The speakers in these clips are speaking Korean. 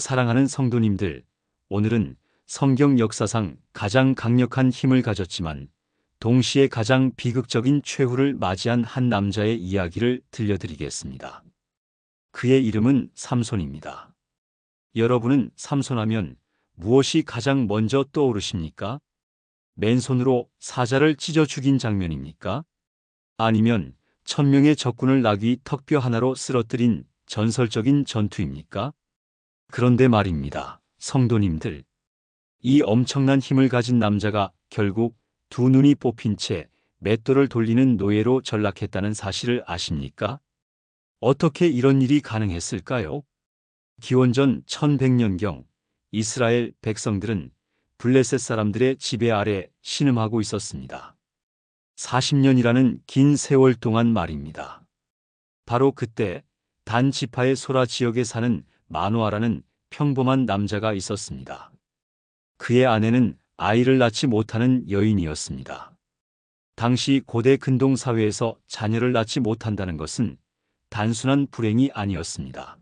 사랑하는 성도님들, 오늘은 성경 역사상 가장 강력한 힘을 가졌지만 동시에 가장 비극적인 최후를 맞이한 한 남자의 이야기를 들려드리겠습니다. 그의 이름은 삼손입니다. 여러분은 삼손하면 무엇이 가장 먼저 떠오르십니까? 맨손으로 사자를 찢어 죽인 장면입니까? 아니면 1000명의 적군을 나귀 턱뼈 하나로 쓰러뜨린 전설적인 전투입니까? 그런데 말입니다, 성도님들. 이 엄청난 힘을 가진 남자가 결국 두 눈이 뽑힌 채 맷돌을 돌리는 노예로 전락했다는 사실을 아십니까? 어떻게 이런 일이 가능했을까요? 기원전 1100년경 이스라엘 백성들은 블레셋 사람들의 지배 아래 신음하고 있었습니다. 40년이라는 긴 세월 동안 말입니다. 바로 그때 단 지파의 소라 지역에 사는 마노아라는 평범한 남자가 있었습니다. 그의 아내는 아이를 낳지 못하는 여인이었습니다. 당시 고대 근동 사회에서 자녀를 낳지 못한다는 것은 단순한 불행이 아니었습니다.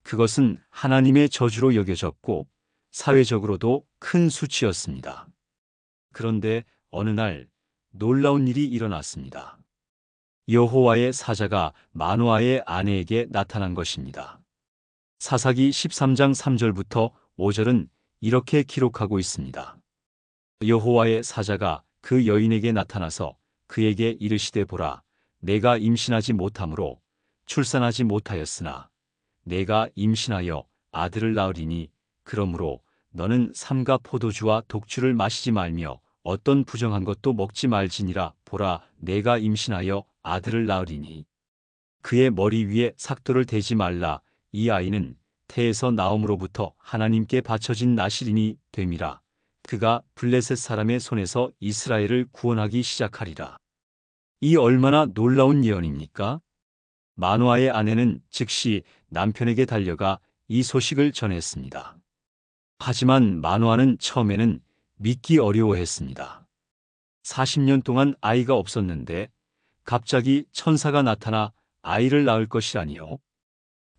그것은 하나님의 저주로 여겨졌고 사회적으로도 큰 수치였습니다. 그런데 어느 날 놀라운 일이 일어났습니다. 여호와의 사자가 마노아의 아내에게 나타난 것입니다. 사사기 13장 3절부터 5절은 이렇게 기록하고 있습니다. 여호와의 사자가 그 여인에게 나타나서 그에게 이르시되 보라, 내가 임신하지 못함으로 출산하지 못하였으나 내가 임신하여 아들을 낳으리니 그러므로 너는 삼가 포도주와 독주를 마시지 말며 어떤 부정한 것도 먹지 말지니라. 보라, 내가 임신하여 아들을 낳으리니 그의 머리 위에 삭도를 대지 말라. 이 아이는 태에서 나옴으로부터 하나님께 바쳐진 나실인이 됨이라. 그가 블레셋 사람의 손에서 이스라엘을 구원하기 시작하리라. 이 얼마나 놀라운 예언입니까? 마노아의 아내는 즉시 남편에게 달려가 이 소식을 전했습니다. 하지만 마노아는 처음에는 믿기 어려워했습니다. 40년 동안 아이가 없었는데 갑자기 천사가 나타나 아이를 낳을 것이라니요.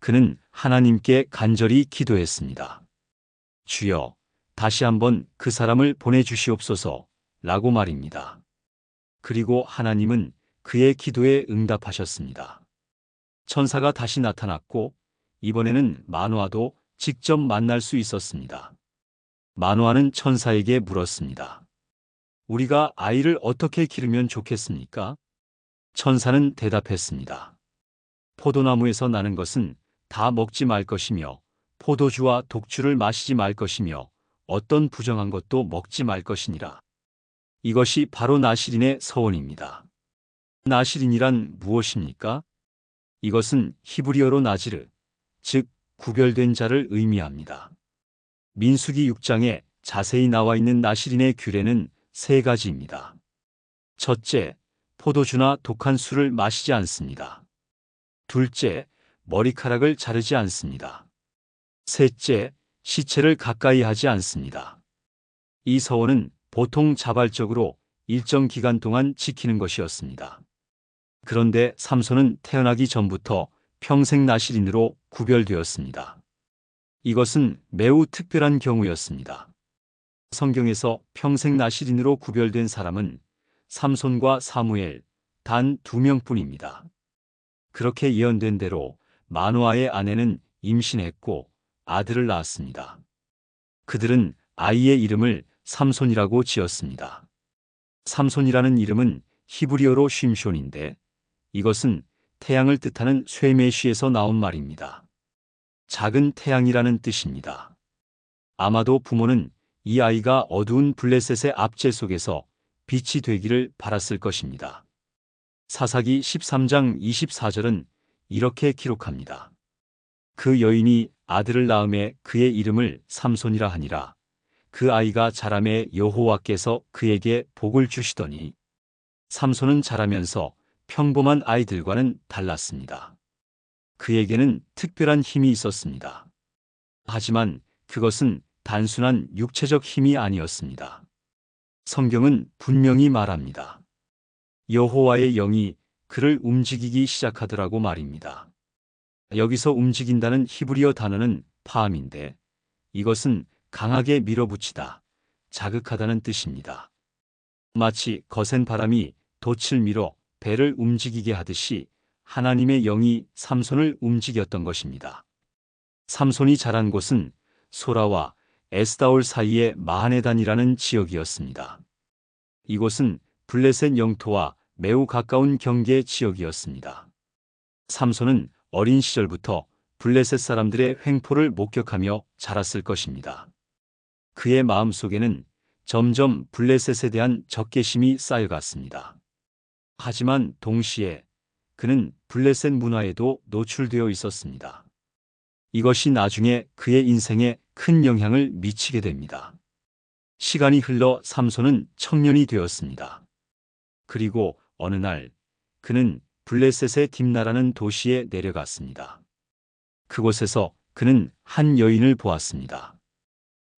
그는 하나님께 간절히 기도했습니다. 주여, 다시 한번 그 사람을 보내주시옵소서 라고 말입니다. 그리고 하나님은 그의 기도에 응답하셨습니다. 천사가 다시 나타났고 이번에는 마노아도 직접 만날 수 있었습니다. 마노아는 천사에게 물었습니다. 우리가 아이를 어떻게 기르면 좋겠습니까? 천사는 대답했습니다. 포도나무에서 나는 것은 다 먹지 말 것이며 포도주와 독주를 마시지 말 것이며 어떤 부정한 것도 먹지 말 것이니라. 이것이 바로 나실인의 서원입니다. 나실인이란 무엇입니까? 이것은 히브리어로 나지르, 즉 구별된 자를 의미합니다. 민수기 6장에 자세히 나와 있는 나실인의 규례는 세 가지입니다. 첫째, 포도주나 독한 술을 마시지 않습니다. 둘째, 머리카락을 자르지 않습니다. 셋째, 시체를 가까이 하지 않습니다. 이 서원은 보통 자발적으로 일정 기간 동안 지키는 것이었습니다. 그런데 삼손은 태어나기 전부터 평생 나실인으로 구별되었습니다. 이것은 매우 특별한 경우였습니다. 성경에서 평생 나실인으로 구별된 사람은 삼손과 사무엘 단 2명뿐입니다. 그렇게 예언된 대로 마노아의 아내는 임신했고 아들을 낳았습니다. 그들은 아이의 이름을 삼손이라고 지었습니다. 삼손이라는 이름은 히브리어로 쉼숀인데 이것은 태양을 뜻하는 쇠메시에서 나온 말입니다. 작은 태양이라는 뜻입니다. 아마도 부모는 이 아이가 어두운 블레셋의 압제 속에서 빛이 되기를 바랐을 것입니다. 사사기 13장 24절은 이렇게 기록합니다. 그 여인이 아들을 낳음에 그의 이름을 삼손이라 하니라. 그 아이가 자라매 여호와께서 그에게 복을 주시더니 삼손은 자라면서 평범한 아이들과는 달랐습니다. 그에게는 특별한 힘이 있었습니다. 하지만 그것은 단순한 육체적 힘이 아니었습니다. 성경은 분명히 말합니다. 여호와의 영이 그를 움직이기 시작하더라고 말입니다. 여기서 움직인다는 히브리어 단어는 파함인데 이것은 강하게 밀어붙이다, 자극하다는 뜻입니다. 마치 거센 바람이 돛을 밀어 배를 움직이게 하듯이 하나님의 영이 삼손을 움직였던 것입니다. 삼손이 자란 곳은 소라와 에스다올 사이의 마하네단이라는 지역이었습니다. 이곳은 블레셋 영토와 매우 가까운 경계 지역이었습니다. 삼손은 어린 시절부터 블레셋 사람들의 횡포를 목격하며 자랐을 것입니다. 그의 마음속에는 점점 블레셋에 대한 적개심이 쌓여갔습니다. 하지만 동시에 그는 블레셋 문화에도 노출되어 있었습니다. 이것이 나중에 그의 인생에 큰 영향을 미치게 됩니다. 시간이 흘러 삼손은 청년이 되었습니다. 그리고 어느 날 그는 블레셋의 딥나라는 도시에 내려갔습니다. 그곳에서 그는 한 여인을 보았습니다.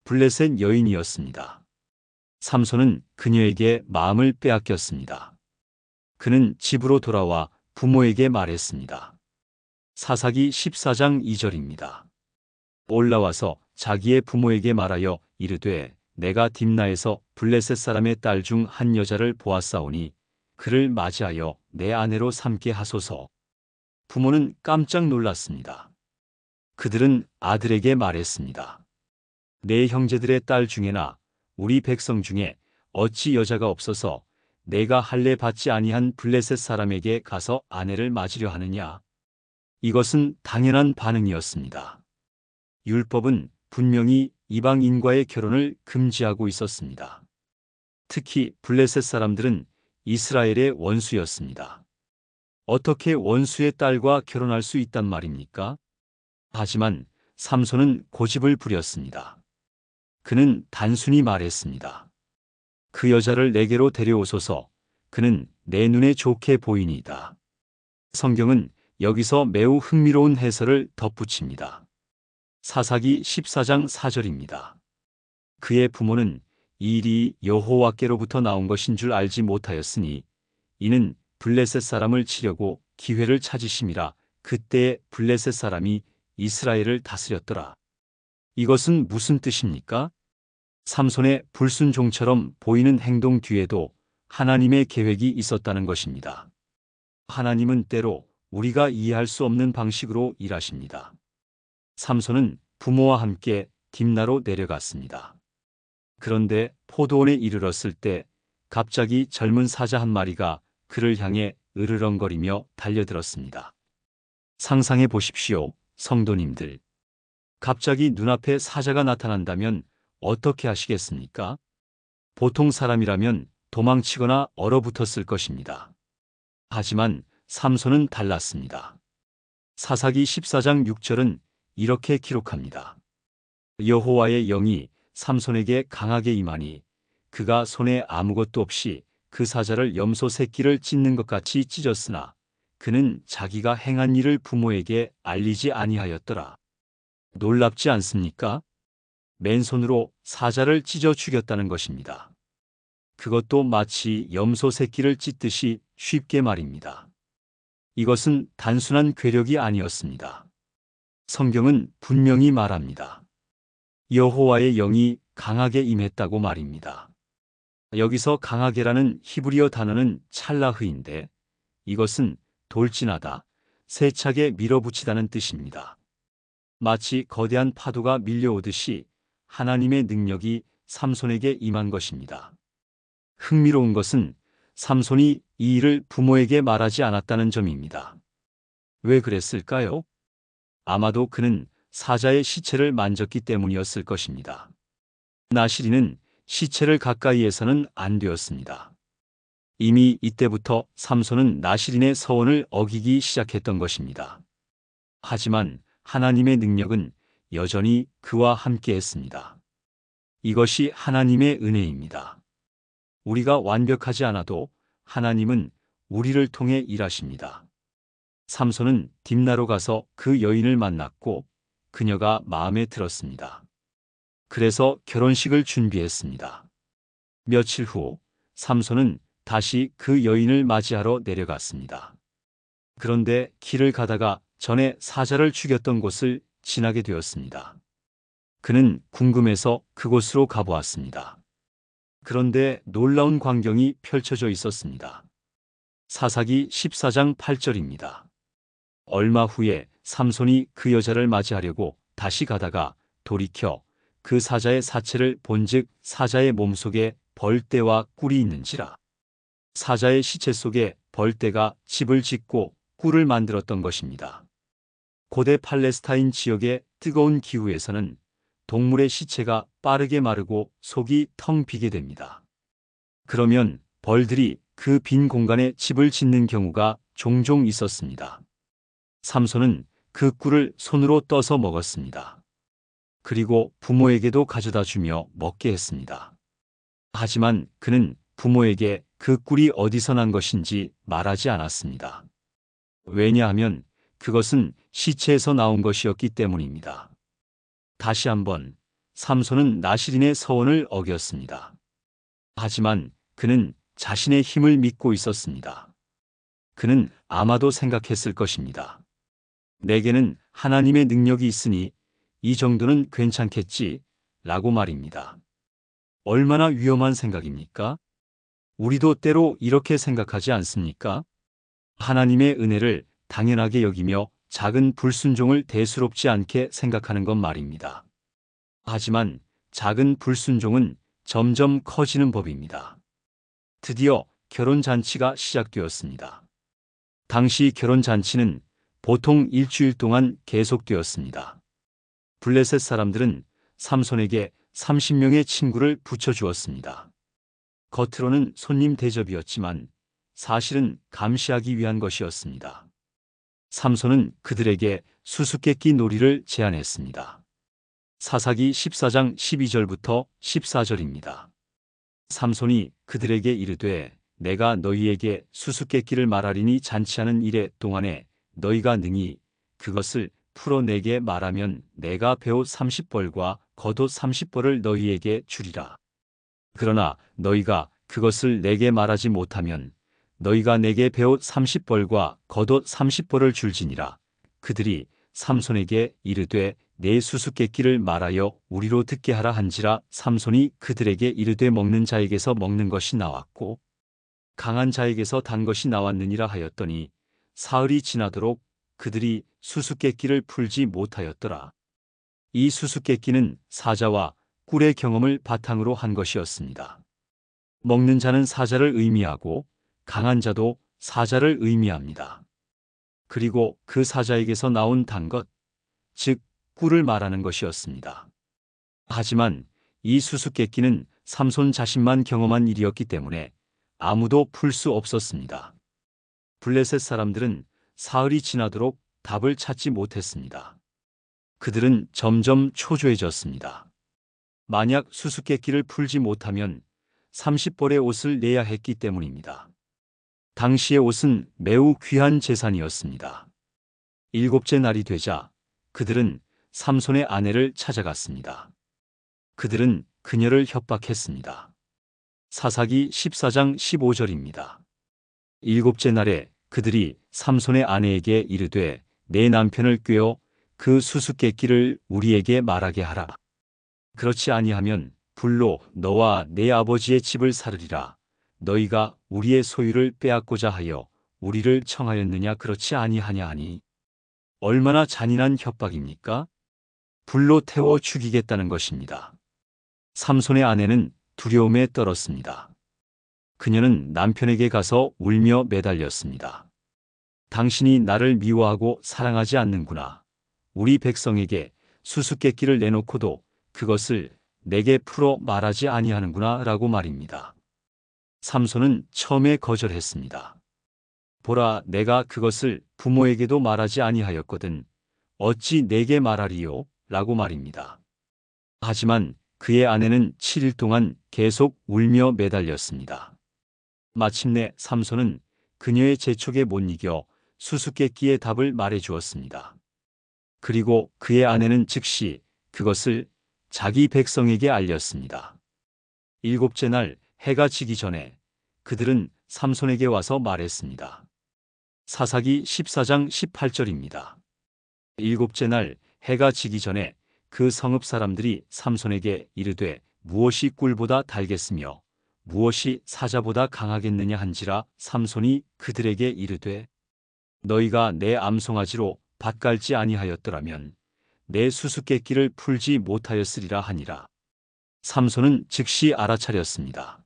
블레셋 여인이었습니다. 삼손은 그녀에게 마음을 빼앗겼습니다. 그는 집으로 돌아와 부모에게 말했습니다. 사사기 14장 2절입니다. 올라와서 자기의 부모에게 말하여 이르되 내가 딥나에서 블레셋 사람의 딸 중 한 여자를 보았사오니 그를 맞이하여 내 아내로 삼게 하소서. 부모는 깜짝 놀랐습니다. 그들은 아들에게 말했습니다. 내 형제들의 딸 중에나 우리 백성 중에 어찌 여자가 없어서 내가 할례 받지 아니한 블레셋 사람에게 가서 아내를 맞으려 하느냐. 이것은 당연한 반응이었습니다. 율법은 분명히 이방인과의 결혼을 금지하고 있었습니다. 특히 블레셋 사람들은 이스라엘의 원수였습니다. 어떻게 원수의 딸과 결혼할 수 있단 말입니까? 하지만 삼손은 고집을 부렸습니다. 그는 단순히 말했습니다. 그 여자를 내게로 데려오소서. 그는 내 눈에 좋게 보이니이다. 성경은 여기서 매우 흥미로운 해설을 덧붙입니다. 사사기 14장 4절입니다. 그의 부모는 이 일이 여호와께로부터 나온 것인 줄 알지 못하였으니 이는 블레셋 사람을 치려고 기회를 찾으심이라. 그때에 블레셋 사람이 이스라엘을 다스렸더라. 이것은 무슨 뜻입니까? 삼손의 불순종처럼 보이는 행동 뒤에도 하나님의 계획이 있었다는 것입니다. 하나님은 때로 우리가 이해할 수 없는 방식으로 일하십니다. 삼손은 부모와 함께 딥나로 내려갔습니다. 그런데 포도원에 이르렀을 때 갑자기 젊은 사자 한 마리가 그를 향해 으르렁거리며 달려들었습니다. 상상해 보십시오, 성도님들. 갑자기 눈앞에 사자가 나타난다면 어떻게 하시겠습니까? 보통 사람이라면 도망치거나 얼어붙었을 것입니다. 하지만 삼손은 달랐습니다. 사사기 14장 6절은 이렇게 기록합니다. 여호와의 영이 삼손에게 강하게 임하니 그가 손에 아무것도 없이 그 사자를 염소 새끼를 찢는 것 같이 찢었으나 그는 자기가 행한 일을 부모에게 알리지 아니하였더라. 놀랍지 않습니까? 맨손으로 사자를 찢어 죽였다는 것입니다. 그것도 마치 염소 새끼를 찢듯이 쉽게 말입니다. 이것은 단순한 괴력이 아니었습니다. 성경은 분명히 말합니다. 여호와의 영이 강하게 임했다고 말입니다. 여기서 강하게라는 히브리어 단어는 찰라흐인데 이것은 돌진하다, 세차게 밀어붙이다는 뜻입니다. 마치 거대한 파도가 밀려오듯이 하나님의 능력이 삼손에게 임한 것입니다. 흥미로운 것은 삼손이 이 일을 부모에게 말하지 않았다는 점입니다. 왜 그랬을까요? 아마도 그는 사자의 시체를 만졌기 때문이었을 것입니다. 나시린은 시체를 가까이에서는 안 되었습니다. 이미 이때부터 삼손은 나시린의 서원을 어기기 시작했던 것입니다. 하지만 하나님의 능력은 여전히 그와 함께 했습니다. 이것이 하나님의 은혜입니다. 우리가 완벽하지 않아도 하나님은 우리를 통해 일하십니다. 삼손은 딥나로 가서 그 여인을 만났고 그녀가 마음에 들었습니다. 그래서 결혼식을 준비했습니다. 며칠 후 삼손은 다시 그 여인을 맞이하러 내려갔습니다. 그런데 길을 가다가 전에 사자를 죽였던 곳을 지나게 되었습니다. 그는 궁금해서 그곳으로 가보았습니다. 그런데 놀라운 광경이 펼쳐져 있었습니다. 사사기 14장 8절입니다. 얼마 후에 삼손이 그 여자를 맞이하려고 다시 가다가 돌이켜 그 사자의 사체를 본즉 사자의 몸속에 벌떼와 꿀이 있는지라. 사자의 시체 속에 벌떼가 집을 짓고 꿀을 만들었던 것입니다. 고대 팔레스타인 지역의 뜨거운 기후에서는 동물의 시체가 빠르게 마르고 속이 텅 비게 됩니다. 그러면 벌들이 그 빈 공간에 집을 짓는 경우가 종종 있었습니다. 삼손은 그 꿀을 손으로 떠서 먹었습니다. 그리고 부모에게도 가져다 주며 먹게 했습니다. 하지만 그는 부모에게 그 꿀이 어디서 난 것인지 말하지 않았습니다. 왜냐하면 그것은 시체에서 나온 것이었기 때문입니다. 다시 한번 삼손은 나시린의 서원을 어겼습니다. 하지만 그는 자신의 힘을 믿고 있었습니다. 그는 아마도 생각했을 것입니다. 내게는 하나님의 능력이 있으니 이 정도는 괜찮겠지 라고 말입니다. 얼마나 위험한 생각입니까? 우리도 때로 이렇게 생각하지 않습니까? 하나님의 은혜를 당연하게 여기며 작은 불순종을 대수롭지 않게 생각하는 것 말입니다. 하지만 작은 불순종은 점점 커지는 법입니다. 드디어 결혼잔치가 시작되었습니다. 당시 결혼잔치는 보통 일주일 동안 계속되었습니다. 블레셋 사람들은 삼손에게 30명의 친구를 붙여주었습니다. 겉으로는 손님 대접이었지만 사실은 감시하기 위한 것이었습니다. 삼손은 그들에게 수수께끼 놀이를 제안했습니다. 사사기 14장 12절부터 14절입니다. 삼손이 그들에게 이르되 내가 너희에게 수수께끼를 말하리니 잔치하는 일에 동안에 너희가 능히 그것을 풀어 내게 말하면 내가 베옷 30벌과 겉옷 30벌을 너희에게 주리라. 그러나 너희가 그것을 내게 말하지 못하면 너희가 내게 베옷 30벌과 겉옷 30벌을 줄지니라. 그들이 삼손에게 이르되 내 수수께끼를 말하여 우리로 듣게 하라 한지라. 삼손이 그들에게 이르되 먹는 자에게서 먹는 것이 나왔고 강한 자에게서 단 것이 나왔느니라 하였더니 사흘이 지나도록 그들이 수수께끼를 풀지 못하였더라. 이 수수께끼는 사자와 꿀의 경험을 바탕으로 한 것이었습니다. 먹는 자는 사자를 의미하고 강한 자도 사자를 의미합니다. 그리고 그 사자에게서 나온 단 것, 즉 꿀을 말하는 것이었습니다. 하지만 이 수수께끼는 삼손 자신만 경험한 일이었기 때문에 아무도 풀 수 없었습니다. 블레셋 사람들은 사흘이 지나도록 답을 찾지 못했습니다. 그들은 점점 초조해졌습니다. 만약 수수께끼를 풀지 못하면 30벌의 옷을 내야 했기 때문입니다. 당시의 옷은 매우 귀한 재산이었습니다. 일곱째 날이 되자 그들은 삼손의 아내를 찾아갔습니다. 그들은 그녀를 협박했습니다. 사사기 14장 15절입니다. 일곱째 날에 그들이 삼손의 아내에게 이르되 내 남편을 꾀어 그 수수께끼를 우리에게 말하게 하라. 그렇지 아니하면 불로 너와 내 아버지의 집을 사르리라. 너희가 우리의 소유를 빼앗고자 하여 우리를 청하였느냐 그렇지 아니하냐 하니 얼마나 잔인한 협박입니까? 불로 태워 죽이겠다는 것입니다. 삼손의 아내는 두려움에 떨었습니다. 그녀는 남편에게 가서 울며 매달렸습니다. 당신이 나를 미워하고 사랑하지 않는구나. 우리 백성에게 수수께끼를 내놓고도 그것을 내게 풀어 말하지 아니하는구나 라고 말입니다. 삼손은 처음에 거절했습니다. 보라, 내가 그것을 부모에게도 말하지 아니하였거든 어찌 내게 말하리요? 라고 말입니다. 하지만 그의 아내는 7일 동안 계속 울며 매달렸습니다. 마침내 삼손은 그녀의 재촉에 못 이겨 수수께끼의 답을 말해 주었습니다. 그리고 그의 아내는 즉시 그것을 자기 백성에게 알렸습니다. 일곱째 날 해가 지기 전에 그들은 삼손에게 와서 말했습니다. 사사기 14장 18절입니다. 일곱째 날 해가 지기 전에 그 성읍 사람들이 삼손에게 이르되 무엇이 꿀보다 달겠으며 무엇이 사자보다 강하겠느냐 한지라 삼손이 그들에게 이르되 너희가 내 암송아지로 밭갈지 아니하였더라면 내 수수께끼를 풀지 못하였으리라 하니라. 삼손은 즉시 알아차렸습니다.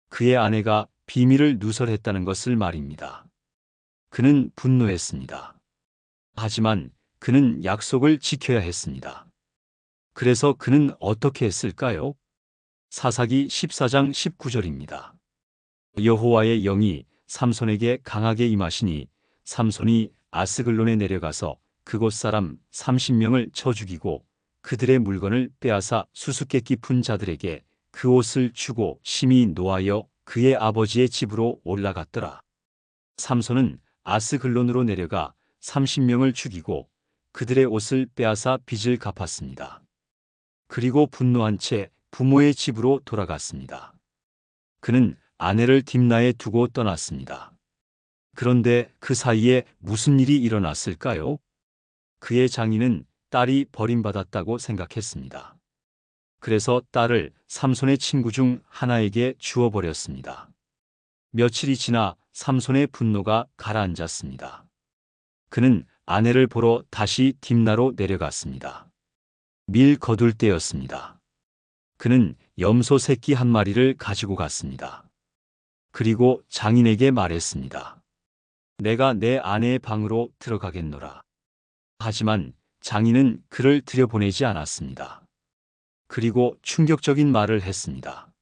그의 아내가 비밀을 누설했다는 것을 말입니다. 그는 분노했습니다. 하지만 그는 약속을 지켜야 했습니다. 그래서 그는 어떻게 했을까요? 사사기 14장 19절입니다. 여호와의 영이 삼손에게 강하게 임하시니 삼손이 아스글론에 내려가서 그곳 사람 30명을 쳐 죽이고 그들의 물건을 빼앗아 수수께끼 푼 자들에게 그 옷을 주고 심히 노하여 그의 아버지의 집으로 올라갔더라. 삼손은 아스글론으로 내려가 30명을 죽이고 그들의 옷을 빼앗아 빚을 갚았습니다. 그리고 분노한 채 부모의 집으로 돌아갔습니다. 그는 아내를 딥나에 두고 떠났습니다. 그런데 그 사이에 무슨 일이 일어났을까요? 그의 장인은 딸이 버림받았다고 생각했습니다. 그래서 딸을 삼손의 친구 중 하나에게 주어버렸습니다. 며칠이 지나 삼손의 분노가 가라앉았습니다. 그는 아내를 보러 다시 딥나로 내려갔습니다. 밀 거둘 때였습니다. 그는 염소 새끼 한 마리를 가지고 갔습니다. 그리고 장인에게 말했습니다. 내가 내 아내의 방으로 들어가겠노라. 하지만 장인은 그를 들여보내지 않았습니다. 그리고 충격적인 말을 했습니다.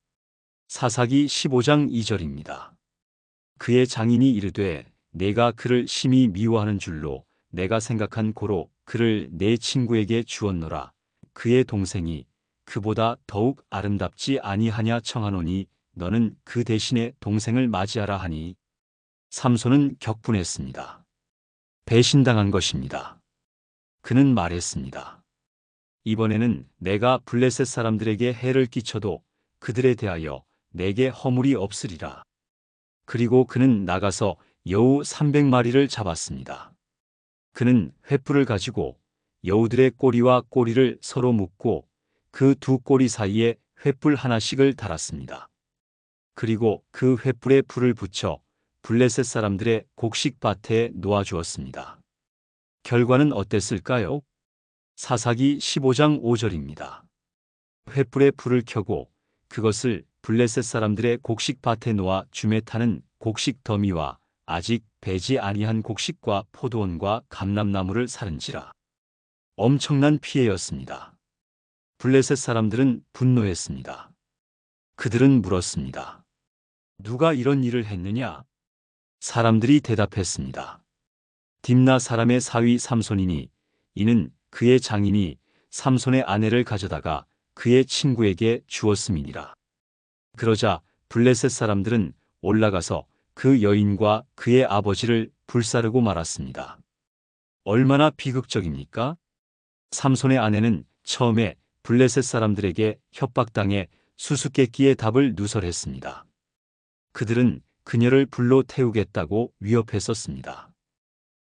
사사기 15장 2절입니다. 그의 장인이 이르되 내가 그를 심히 미워하는 줄로 내가 생각한 고로 그를 내 친구에게 주었노라. 그의 동생이 그보다 더욱 아름답지 아니하냐 청하노니 너는 그 대신에 동생을 맞이하라 하니 삼손은 격분했습니다. 배신당한 것입니다. 그는 말했습니다. 이번에는 내가 블레셋 사람들에게 해를 끼쳐도 그들에 대하여 내게 허물이 없으리라. 그리고 그는 나가서 여우 300마리를 잡았습니다. 그는 횃불을 가지고 여우들의 꼬리와 꼬리를 서로 묶고 그 두 꼬리 사이에 횃불 하나씩을 달았습니다. 그리고 그 횃불에 불을 붙여 블레셋 사람들의 곡식밭에 놓아주었습니다. 결과는 어땠을까요? 사사기 15장 5절입니다. 횃불에 불을 켜고 그것을 블레셋 사람들의 곡식밭에 놓아 줌에 타는 곡식 더미와 아직 배지 아니한 곡식과 포도원과 감람나무를 사른지라. 엄청난 피해였습니다. 블레셋 사람들은 분노했습니다. 그들은 물었습니다. 누가 이런 일을 했느냐? 사람들이 대답했습니다. 딥나 사람의 사위 삼손이니 이는 그의 장인이 삼손의 아내를 가져다가 그의 친구에게 주었음이니라. 그러자 블레셋 사람들은 올라가서 그 여인과 그의 아버지를 불사르고 말았습니다. 얼마나 비극적입니까? 삼손의 아내는 처음에 블레셋 사람들에게 협박당해 수수께끼의 답을 누설했습니다. 그들은 그녀를 불로 태우겠다고 위협했었습니다.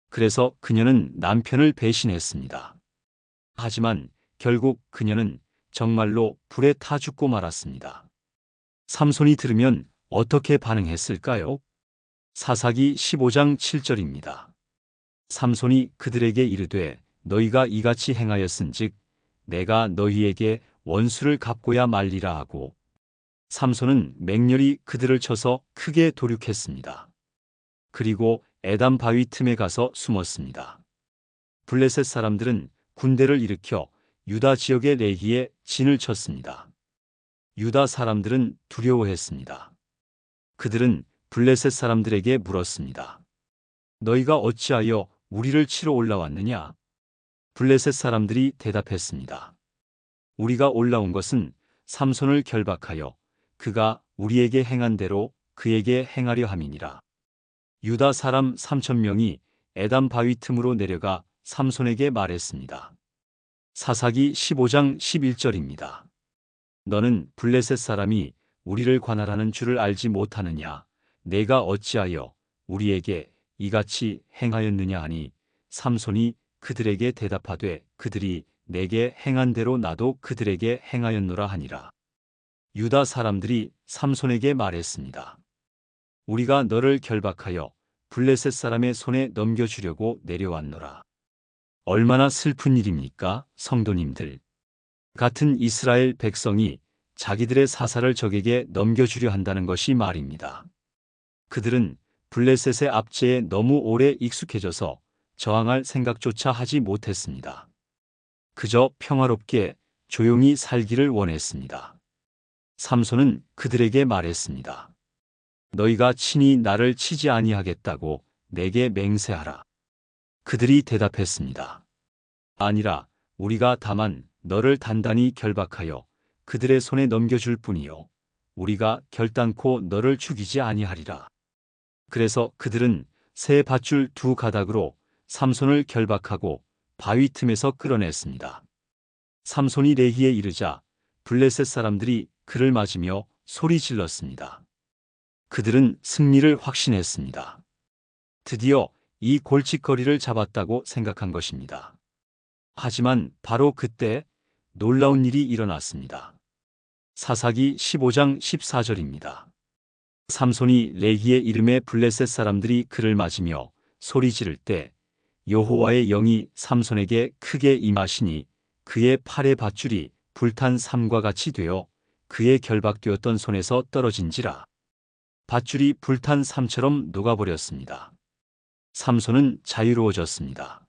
그래서 그녀는 남편을 배신했습니다. 하지만 결국 그녀는 정말로 불에 타 죽고 말았습니다. 삼손이 들으면 어떻게 반응했을까요? 사사기 15장 7절입니다. 삼손이 그들에게 이르되 너희가 이같이 행하였은즉 내가 너희에게 원수를 갚고야 말리라 하고 삼손은 맹렬히 그들을 쳐서 크게 도륙했습니다. 그리고 에담 바위 틈에 가서 숨었습니다. 블레셋 사람들은 군대를 일으켜 유다 지역의 레히에 진을 쳤습니다. 유다 사람들은 두려워했습니다. 그들은 블레셋 사람들에게 물었습니다. 너희가 어찌하여 우리를 치러 올라왔느냐? 블레셋 사람들이 대답했습니다. 우리가 올라온 것은 삼손을 결박하여 그가 우리에게 행한 대로 그에게 행하려 함이니라. 유다 사람 3,000명이 에담 바위 틈으로 내려가 삼손에게 말했습니다. 사사기 15장 11절입니다. 너는 블레셋 사람이 우리를 관할하는 줄을 알지 못하느냐? 내가 어찌하여 우리에게 이같이 행하였느냐 하니 삼손이 그들에게 대답하되 그들이 내게 행한 대로 나도 그들에게 행하였노라 하니라. 유다 사람들이 삼손에게 말했습니다. 우리가 너를 결박하여 블레셋 사람의 손에 넘겨주려고 내려왔노라. 얼마나 슬픈 일입니까, 성도님들. 같은 이스라엘 백성이 자기들의 사사를 적에게 넘겨주려 한다는 것이 말입니다. 그들은 블레셋의 압제에 너무 오래 익숙해져서 저항할 생각조차 하지 못했습니다. 그저 평화롭게 조용히 살기를 원했습니다. 삼손은 그들에게 말했습니다. 너희가 친히 나를 치지 아니하겠다고 내게 맹세하라. 그들이 대답했습니다. 아니라 우리가 다만 너를 단단히 결박하여 그들의 손에 넘겨줄 뿐이요 우리가 결단코 너를 죽이지 아니하리라. 그래서 그들은 새 밧줄 2가닥으로 삼손을 결박하고 바위 틈에서 끌어냈습니다. 삼손이 레히에 이르자 블레셋 사람들이 그를 맞으며 소리 질렀습니다. 그들은 승리를 확신했습니다. 드디어 이 골칫거리를 잡았다고 생각한 것입니다. 하지만 바로 그때 놀라운 일이 일어났습니다. 사사기 15장 14절입니다. 삼손이 레히의 이름에 블레셋 사람들이 그를 맞으며 소리 지를 때 여호와의 영이 삼손에게 크게 임하시니 그의 팔의 밧줄이 불탄 삼과 같이 되어 그의 결박되었던 손에서 떨어진지라. 밧줄이 불탄 삼처럼 녹아버렸습니다. 삼손은 자유로워졌습니다.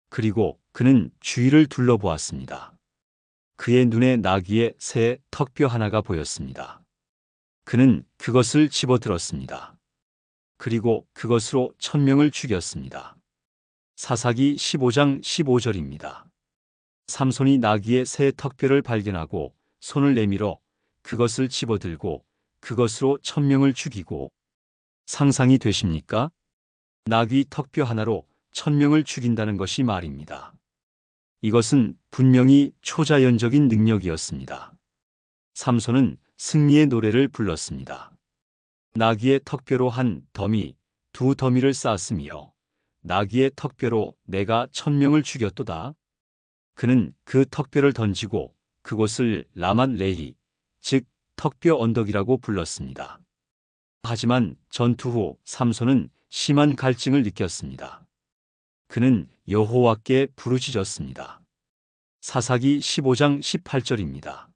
그리고 그는 주위를 둘러보았습니다. 그의 눈에 나귀의 새 턱뼈 하나가 보였습니다. 그는 그것을 집어들었습니다. 그리고 그것으로 1000명을 죽였습니다. 사사기 15장 15절입니다. 삼손이 나귀의 새 턱뼈를 발견하고 손을 내밀어 그것을 집어들고 그것으로 1000명을 죽이고, 상상이 되십니까? 나귀 턱뼈 하나로 1000명을 죽인다는 것이 말입니다. 이것은 분명히 초자연적인 능력이었습니다. 삼손은 승리의 노래를 불렀습니다. 나귀의 턱뼈로 한 더미, 2더미를 쌓았으며 나귀의 턱뼈로 내가 1000명을 죽였도다. 그는 그 턱뼈를 던지고 그곳을 라만 레히, 즉 턱뼈 언덕이라고 불렀습니다. 하지만 전투 후 삼손은 심한 갈증을 느꼈습니다. 그는 여호와께 부르짖었습니다. 사사기 15장 18절입니다.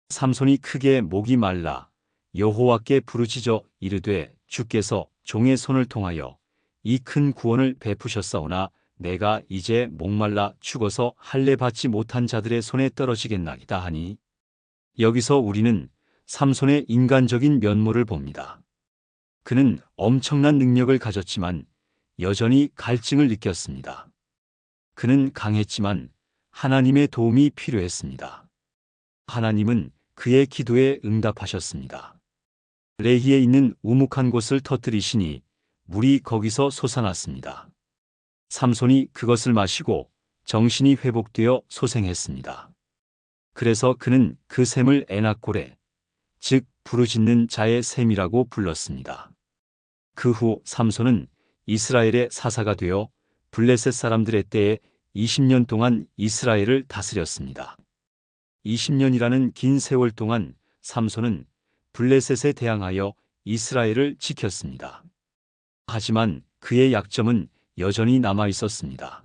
삼손이 크게 목이 말라 여호와께 부르짖어 이르되 주께서 종의 손을 통하여 이 큰 구원을 베푸셨사오나 내가 이제 목말라 죽어서 할례 받지 못한 자들의 손에 떨어지겠나이다 하니, 여기서 우리는 삼손의 인간적인 면모를 봅니다. 그는 엄청난 능력을 가졌지만 여전히 갈증을 느꼈습니다. 그는 강했지만 하나님의 도움이 필요했습니다. 하나님은 그의 기도에 응답하셨습니다. 레히에 있는 우묵한 곳을 터뜨리시니 물이 거기서 솟아났습니다. 삼손이 그것을 마시고 정신이 회복되어 소생했습니다. 그래서 그는 그 샘을 에낙고레, 즉 부르짖는 자의 샘이라고 불렀습니다. 그 후 삼손은 이스라엘의 사사가 되어 블레셋 사람들의 때에 20년 동안 이스라엘을 다스렸습니다. 20년이라는 긴 세월 동안 삼손은 블레셋에 대항하여 이스라엘을 지켰습니다. 하지만 그의 약점은 여전히 남아 있었습니다.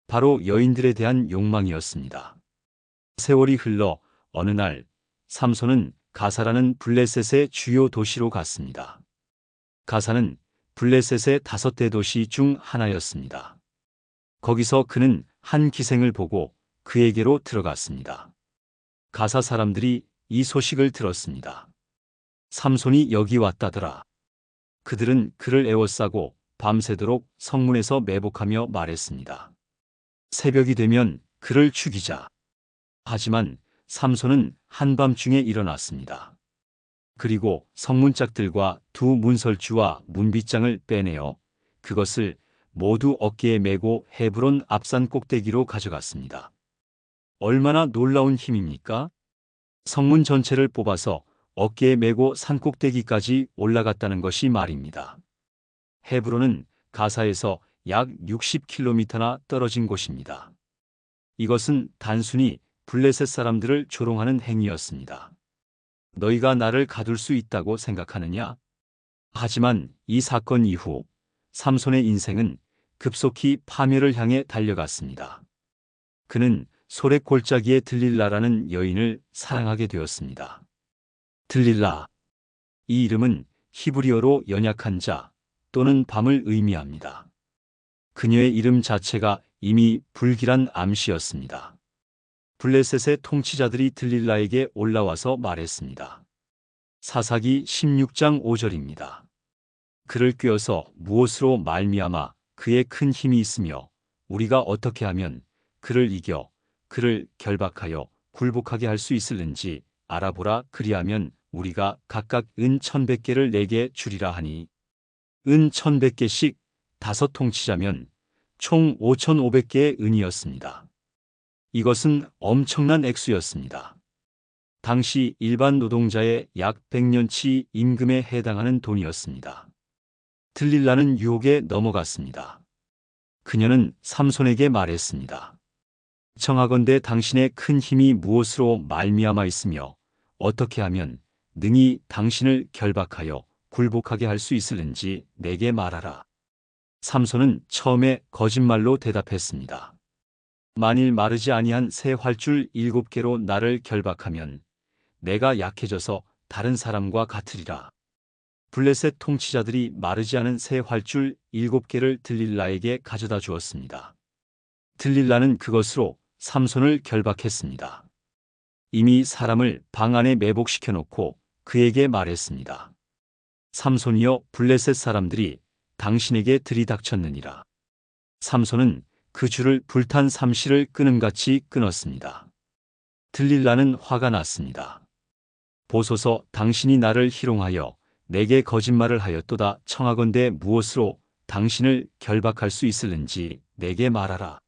바로 여인들에 대한 욕망이었습니다. 세월이 흘러 어느 날 삼손은 가사라는 블레셋의 주요 도시로 갔습니다. 가사는 블레셋의 5대 도시 중 하나였습니다. 거기서 그는 한 기생을 보고 그에게로 들어갔습니다. 가사 사람들이 이 소식을 들었습니다. 삼손이 여기 왔다더라. 그들은 그를 에워싸고 밤새도록 성문에서 매복하며 말했습니다. 새벽이 되면 그를 죽이자. 하지만 삼손은 한밤중에 일어났습니다. 그리고 성문짝들과 2 문설주와 문빗장을 빼내어 그것을 모두 어깨에 메고 헤브론 앞산 꼭대기로 가져갔습니다. 얼마나 놀라운 힘입니까? 성문 전체를 뽑아서 어깨에 메고 산 꼭대기까지 올라갔다는 것이 말입니다. 헤브론은 가사에서 약 60km나 떨어진 곳입니다. 이것은 단순히 블레셋 사람들을 조롱하는 행위였습니다. 너희가 나를 가둘 수 있다고 생각하느냐? 하지만 이 사건 이후 삼손의 인생은 급속히 파멸을 향해 달려갔습니다. 그는 소래 골짜기에 들릴라라는 여인을 사랑하게 되었습니다. 들릴라. 이 이름은 히브리어로 연약한 자 또는 밤을 의미합니다. 그녀의 이름 자체가 이미 불길한 암시였습니다. 블레셋의 통치자들이 들릴라에게 올라와서 말했습니다. 사사기 16장 5절입니다. 그를 꿰어서 무엇으로 말미암아 그의 큰 힘이 있으며 우리가 어떻게 하면 그를 이겨 그를 결박하여 굴복하게 할 수 있을는지 알아보라. 그리하면 우리가 각각 은 1,100개를 내게 주리라 하니 은 1,100개씩 5 통치자면 총 5,500개의 은이었습니다. 이것은 엄청난 액수였습니다. 당시 일반 노동자의 약 100년치 임금에 해당하는 돈이었습니다. 들릴라는 유혹에 넘어갔습니다. 그녀는 삼손에게 말했습니다. 청하건대 당신의 큰 힘이 무엇으로 말미암아 있으며 어떻게 하면 능히 당신을 결박하여 굴복하게 할 수 있을는지 내게 말하라. 삼손은 처음에 거짓말로 대답했습니다. 만일 마르지 아니한 새 활줄 7개로 나를 결박하면 내가 약해져서 다른 사람과 같으리라. 블레셋 통치자들이 마르지 않은 새 활줄 7개를 들릴라에게 가져다 주었습니다. 들릴라는 그것으로 삼손을 결박했습니다. 이미 사람을 방 안에 매복시켜 놓고 그에게 말했습니다. 삼손이여, 블레셋 사람들이 당신에게 들이닥쳤느니라. 삼손은 그 줄을 불탄 삼시를 끊음같이 끊었습니다. 들릴라는 화가 났습니다. 보소서, 당신이 나를 희롱하여 내게 거짓말을 하였도다. 청하건대 무엇으로 당신을 결박할 수 있을는지 내게 말하라.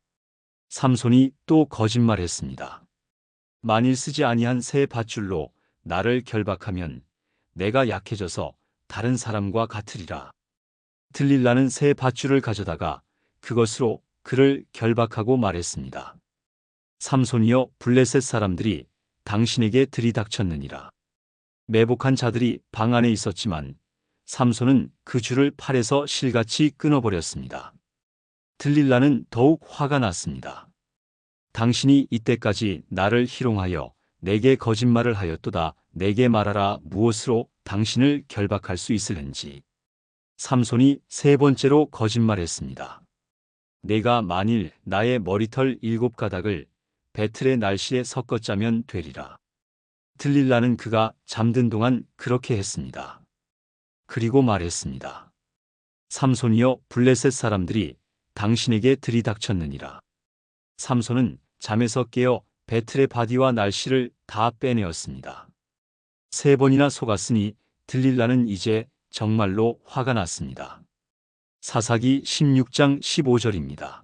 삼손이 또 거짓말했습니다. 만일 쓰지 아니한 새 밧줄로 나를 결박하면 내가 약해져서 다른 사람과 같으리라. 들릴라는 새 밧줄을 가져다가 그것으로 그를 결박하고 말했습니다. 삼손이여, 블레셋 사람들이 당신에게 들이닥쳤느니라. 매복한 자들이 방 안에 있었지만 삼손은 그 줄을 팔에서 실같이 끊어버렸습니다. 들릴라는 더욱 화가 났습니다. 당신이 이때까지 나를 희롱하여 내게 거짓말을 하였도다. 내게 말하라. 무엇으로 당신을 결박할 수 있을는지. 삼손이 3번째로 거짓말했습니다. 내가 만일 나의 머리털 7가닥을 배틀의 날씨에 섞어 짜면 되리라. 들릴라는 그가 잠든 동안 그렇게 했습니다. 그리고 말했습니다. 삼손이여, 블레셋 사람들이 당신에게 들이닥쳤느니라. 삼손은 잠에서 깨어 배틀의 바디와 날씨를 다 빼내었습니다. 3번이나 속았으니 들릴라는 이제 정말로 화가 났습니다. 사사기 16장 15절입니다.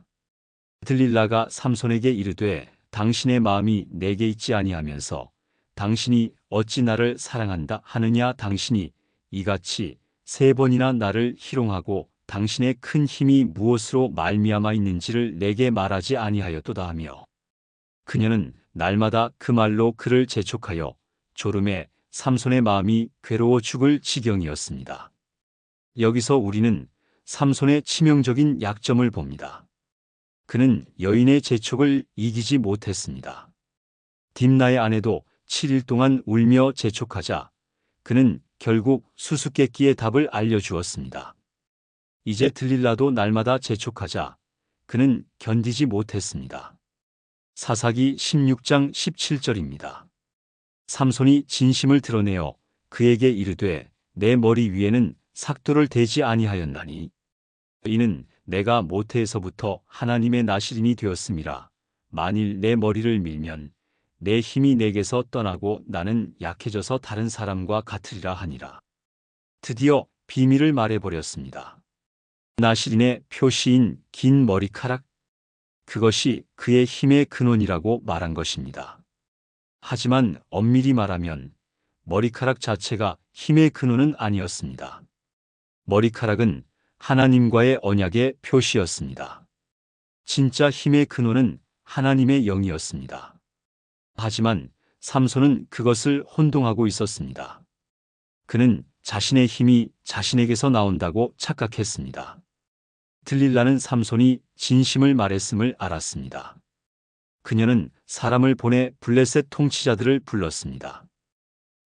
들릴라가 삼손에게 이르되 당신의 마음이 내게 있지 아니하면서 당신이 어찌 나를 사랑한다 하느냐. 당신이 이같이 3번이나 나를 희롱하고 당신의 큰 힘이 무엇으로 말미암아 있는지를 내게 말하지 아니하였도다 하며 그녀는 날마다 그 말로 그를 재촉하여 졸음에 삼손의 마음이 괴로워 죽을 지경이었습니다. 여기서 우리는 삼손의 치명적인 약점을 봅니다. 그는 여인의 재촉을 이기지 못했습니다. 딥나의 아내도 7일 동안 울며 재촉하자 그는 결국 수수께끼의 답을 알려주었습니다. 이제 들릴라도 날마다 재촉하자 그는 견디지 못했습니다. 사사기 16장 17절입니다. 삼손이 진심을 드러내어 그에게 이르되 내 머리 위에는 삭도를 대지 아니하였나니 이는 내가 모태에서부터 하나님의 나시린이 되었음이라. 만일 내 머리를 밀면 내 힘이 내게서 떠나고 나는 약해져서 다른 사람과 같으리라 하니라. 드디어 비밀을 말해버렸습니다. 나시린의 표시인 긴 머리카락, 그것이 그의 힘의 근원이라고 말한 것입니다. 하지만 엄밀히 말하면 머리카락 자체가 힘의 근원은 아니었습니다. 머리카락은 하나님과의 언약의 표시였습니다. 진짜 힘의 근원은 하나님의 영이었습니다. 하지만 삼손은 그것을 혼동하고 있었습니다. 그는 자신의 힘이 자신에게서 나온다고 착각했습니다. 들릴라는 삼손이 진심을 말했음을 알았습니다. 그녀는 사람을 보내 블레셋 통치자들을 불렀습니다.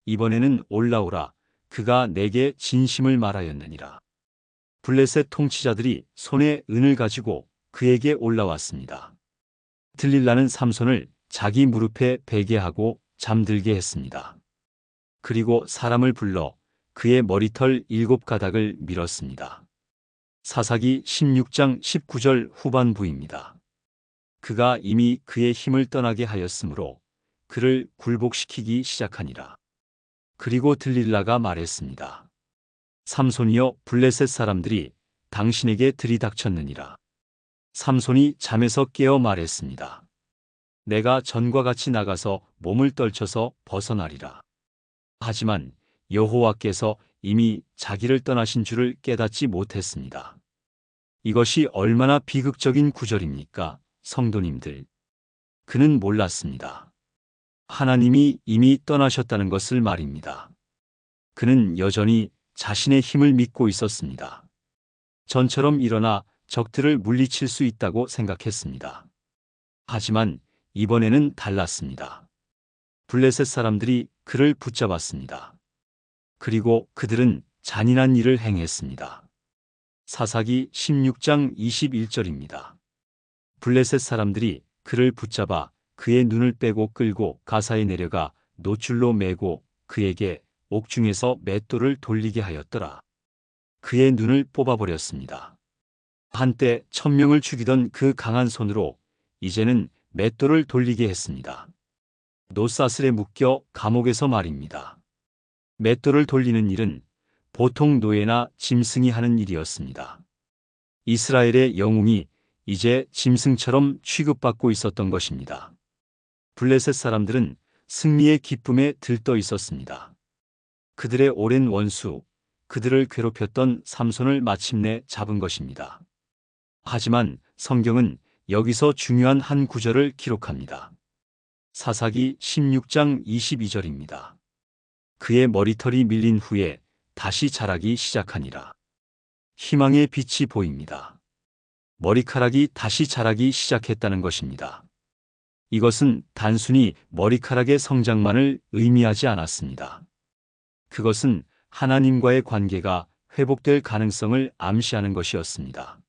이번에는 올라오라, 그가 내게 진심을 말하였느니라. 블레셋 통치자들이 손에 은을 가지고 그에게 올라왔습니다. 들릴라는 삼손을 자기 무릎에 베게 하고 잠들게 했습니다. 그리고 사람을 불러 그의 머리털 7가닥을 밀었습니다. 사사기 16장 19절 후반부입니다. 그가 이미 그의 힘을 떠나게 하였으므로 그를 굴복시키기 시작하니라. 그리고 들릴라가 말했습니다. 삼손이여, 블레셋 사람들이 당신에게 들이닥쳤느니라. 삼손이 잠에서 깨어 말했습니다. 내가 전과 같이 나가서 몸을 떨쳐서 벗어나리라. 하지만 여호와께서 이미 자기를 떠나신 줄을 깨닫지 못했습니다. 이것이 얼마나 비극적인 구절입니까, 성도님들. 그는 몰랐습니다. 하나님이 이미 떠나셨다는 것을 말입니다. 그는 여전히 자신의 힘을 믿고 있었습니다. 전처럼 일어나 적들을 물리칠 수 있다고 생각했습니다. 하지만 이번에는 달랐습니다. 블레셋 사람들이 그를 붙잡았습니다. 그리고 그들은 잔인한 일을 행했습니다. 사사기 16장 21절입니다. 블레셋 사람들이 그를 붙잡아 그의 눈을 빼고 끌고 가사에 내려가 노줄로 매고 그에게 옥중에서 맷돌을 돌리게 하였더라. 그의 눈을 뽑아버렸습니다. 한때 1000명을 죽이던 그 강한 손으로 이제는 맷돌을 돌리게 했습니다. 노사슬에 묶여 감옥에서 말입니다. 맷돌을 돌리는 일은 보통 노예나 짐승이 하는 일이었습니다. 이스라엘의 영웅이 이제 짐승처럼 취급받고 있었던 것입니다. 블레셋 사람들은 승리의 기쁨에 들떠 있었습니다. 그들의 오랜 원수, 그들을 괴롭혔던 삼손을 마침내 잡은 것입니다. 하지만 성경은 여기서 중요한 한 구절을 기록합니다. 사사기 16장 22절입니다. 그의 머리털이 밀린 후에 다시 자라기 시작하니라. 희망의 빛이 보입니다. 머리카락이 다시 자라기 시작했다는 것입니다. 이것은 단순히 머리카락의 성장만을 의미하지 않았습니다. 그것은 하나님과의 관계가 회복될 가능성을 암시하는 것이었습니다.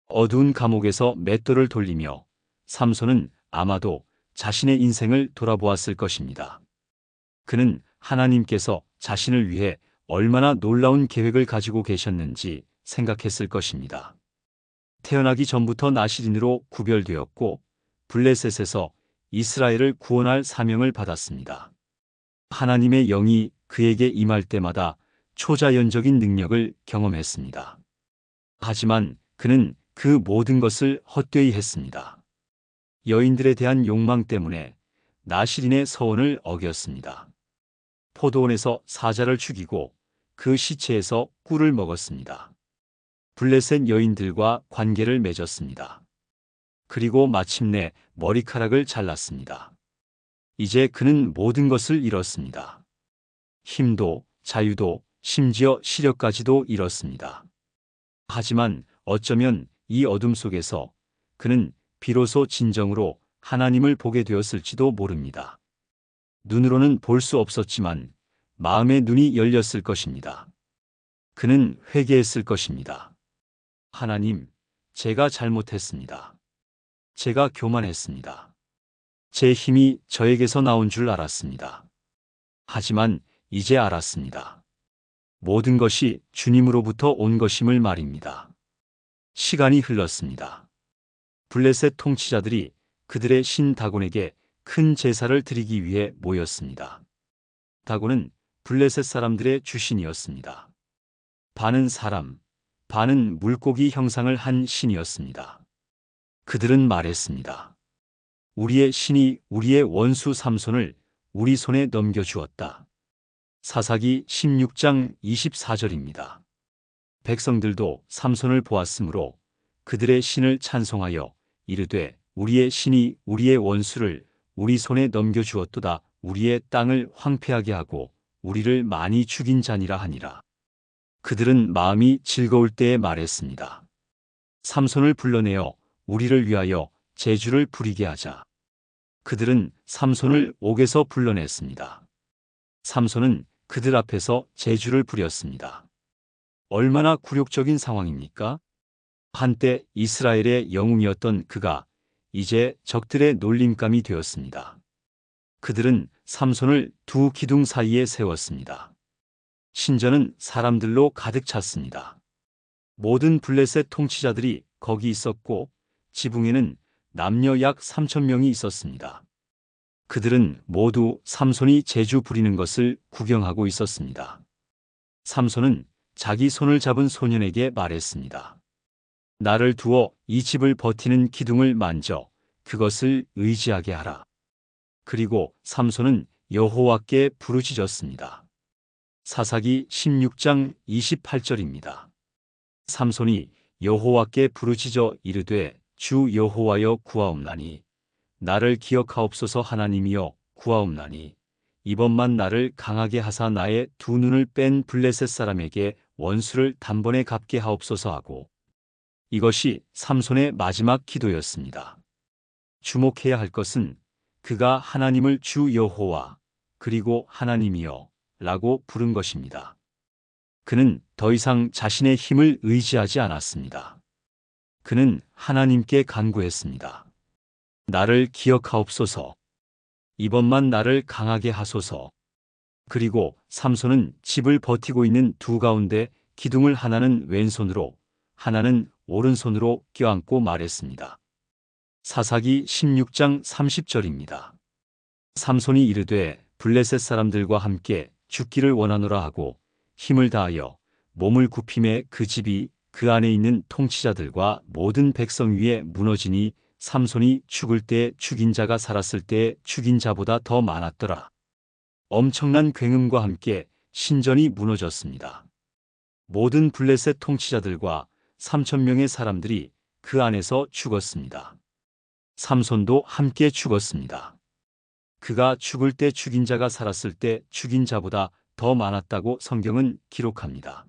어두운 감옥에서 맷돌을 돌리며 삼손은 아마도 자신의 인생을 돌아보았을 것입니다. 그는 하나님께서 자신을 위해 얼마나 놀라운 계획을 가지고 계셨는지 생각했을 것입니다. 태어나기 전부터 나실인으로 구별되었고 블레셋에서 이스라엘을 구원할 사명을 받았습니다. 하나님의 영이 그에게 임할 때마다 초자연적인 능력을 경험했습니다. 하지만 그는 그 모든 것을 헛되이 했습니다. 여인들에 대한 욕망 때문에 나실인의 서원을 어겼습니다. 포도원에서 사자를 죽이고 그 시체에서 꿀을 먹었습니다. 블레셋 여인들과 관계를 맺었습니다. 그리고 마침내 머리카락을 잘랐습니다. 이제 그는 모든 것을 잃었습니다. 힘도, 자유도, 심지어 시력까지도 잃었습니다. 하지만 어쩌면 이 어둠 속에서 그는 비로소 진정으로 하나님을 보게 되었을지도 모릅니다. 눈으로는 볼 수 없었지만 마음의 눈이 열렸을 것입니다. 그는 회개했을 것입니다. 하나님, 제가 잘못했습니다. 제가 교만했습니다. 제 힘이 저에게서 나온 줄 알았습니다. 하지만 이제 알았습니다. 모든 것이 주님으로부터 온 것임을 말입니다. 시간이 흘렀습니다. 블레셋 통치자들이 그들의 신 다곤에게 큰 제사를 드리기 위해 모였습니다. 다곤은 블레셋 사람들의 주신이었습니다. 반은 사람, 반은 물고기 형상을 한 신이었습니다. 그들은 말했습니다. 우리의 신이 우리의 원수 삼손을 우리 손에 넘겨주었다. 사사기 16장 24절입니다. 백성들도 삼손을 보았으므로 그들의 신을 찬송하여 이르되 우리의 신이 우리의 원수를 우리 손에 넘겨주었도다. 우리의 땅을 황폐하게 하고 우리를 많이 죽인 자니라 하니라. 그들은 마음이 즐거울 때에 말했습니다. 삼손을 불러내어 우리를 위하여 제주를 부리게 하자. 그들은 삼손을 옥에서 불러냈습니다. 삼손은 그들 앞에서 제주를 부렸습니다. 얼마나 굴욕적인 상황입니까? 한때 이스라엘의 영웅이었던 그가 이제 적들의 놀림감이 되었습니다. 그들은 삼손을 두 기둥 사이에 세웠습니다. 신전은 사람들로 가득 찼습니다. 모든 블레셋 통치자들이 거기 있었고 지붕에는 남녀 약 3,000명이 있었습니다. 그들은 모두 삼손이 제주 부리는 것을 구경하고 있었습니다. 삼손은 자기 손을 잡은 소년에게 말했습니다. 나를 두어 이 집을 버티는 기둥을 만져 그것을 의지하게 하라. 그리고 삼손은 여호와께 부르짖었습니다. 사사기 16장 28절입니다. 삼손이 여호와께 부르짖어 이르되 주 여호와여 구하옵나니 나를 기억하옵소서. 하나님이여 구하옵나니 이번만 나를 강하게 하사 나의 두 눈을 뺀 블레셋 사람에게 원수를 단번에 갚게 하옵소서 하고, 이것이 삼손의 마지막 기도였습니다. 주목해야 할 것은 그가 하나님을 주 여호와 그리고 하나님이여 라고 부른 것입니다. 그는 더 이상 자신의 힘을 의지하지 않았습니다. 그는 하나님께 간구했습니다. 나를 기억하옵소서. 이번만 나를 강하게 하소서. 그리고 삼손은 집을 버티고 있는 두 가운데 기둥을 하나는 왼손으로 하나는 오른손으로 껴안고 말했습니다. 사사기 16장 30절입니다. 삼손이 이르되 블레셋 사람들과 함께 죽기를 원하노라 하고 힘을 다하여 몸을 굽힘에 그 집이 그 안에 있는 통치자들과 모든 백성 위에 무너지니 삼손이 죽을 때 죽인 자가 살았을 때 죽인 자보다 더 많았더라. 엄청난 굉음과 함께 신전이 무너졌습니다. 모든 블레셋 통치자들과 3,000명의 사람들이 그 안에서 죽었습니다. 삼손도 함께 죽었습니다. 그가 죽을 때 죽인 자가 살았을 때 죽인 자보다 더 많았다고 성경은 기록합니다.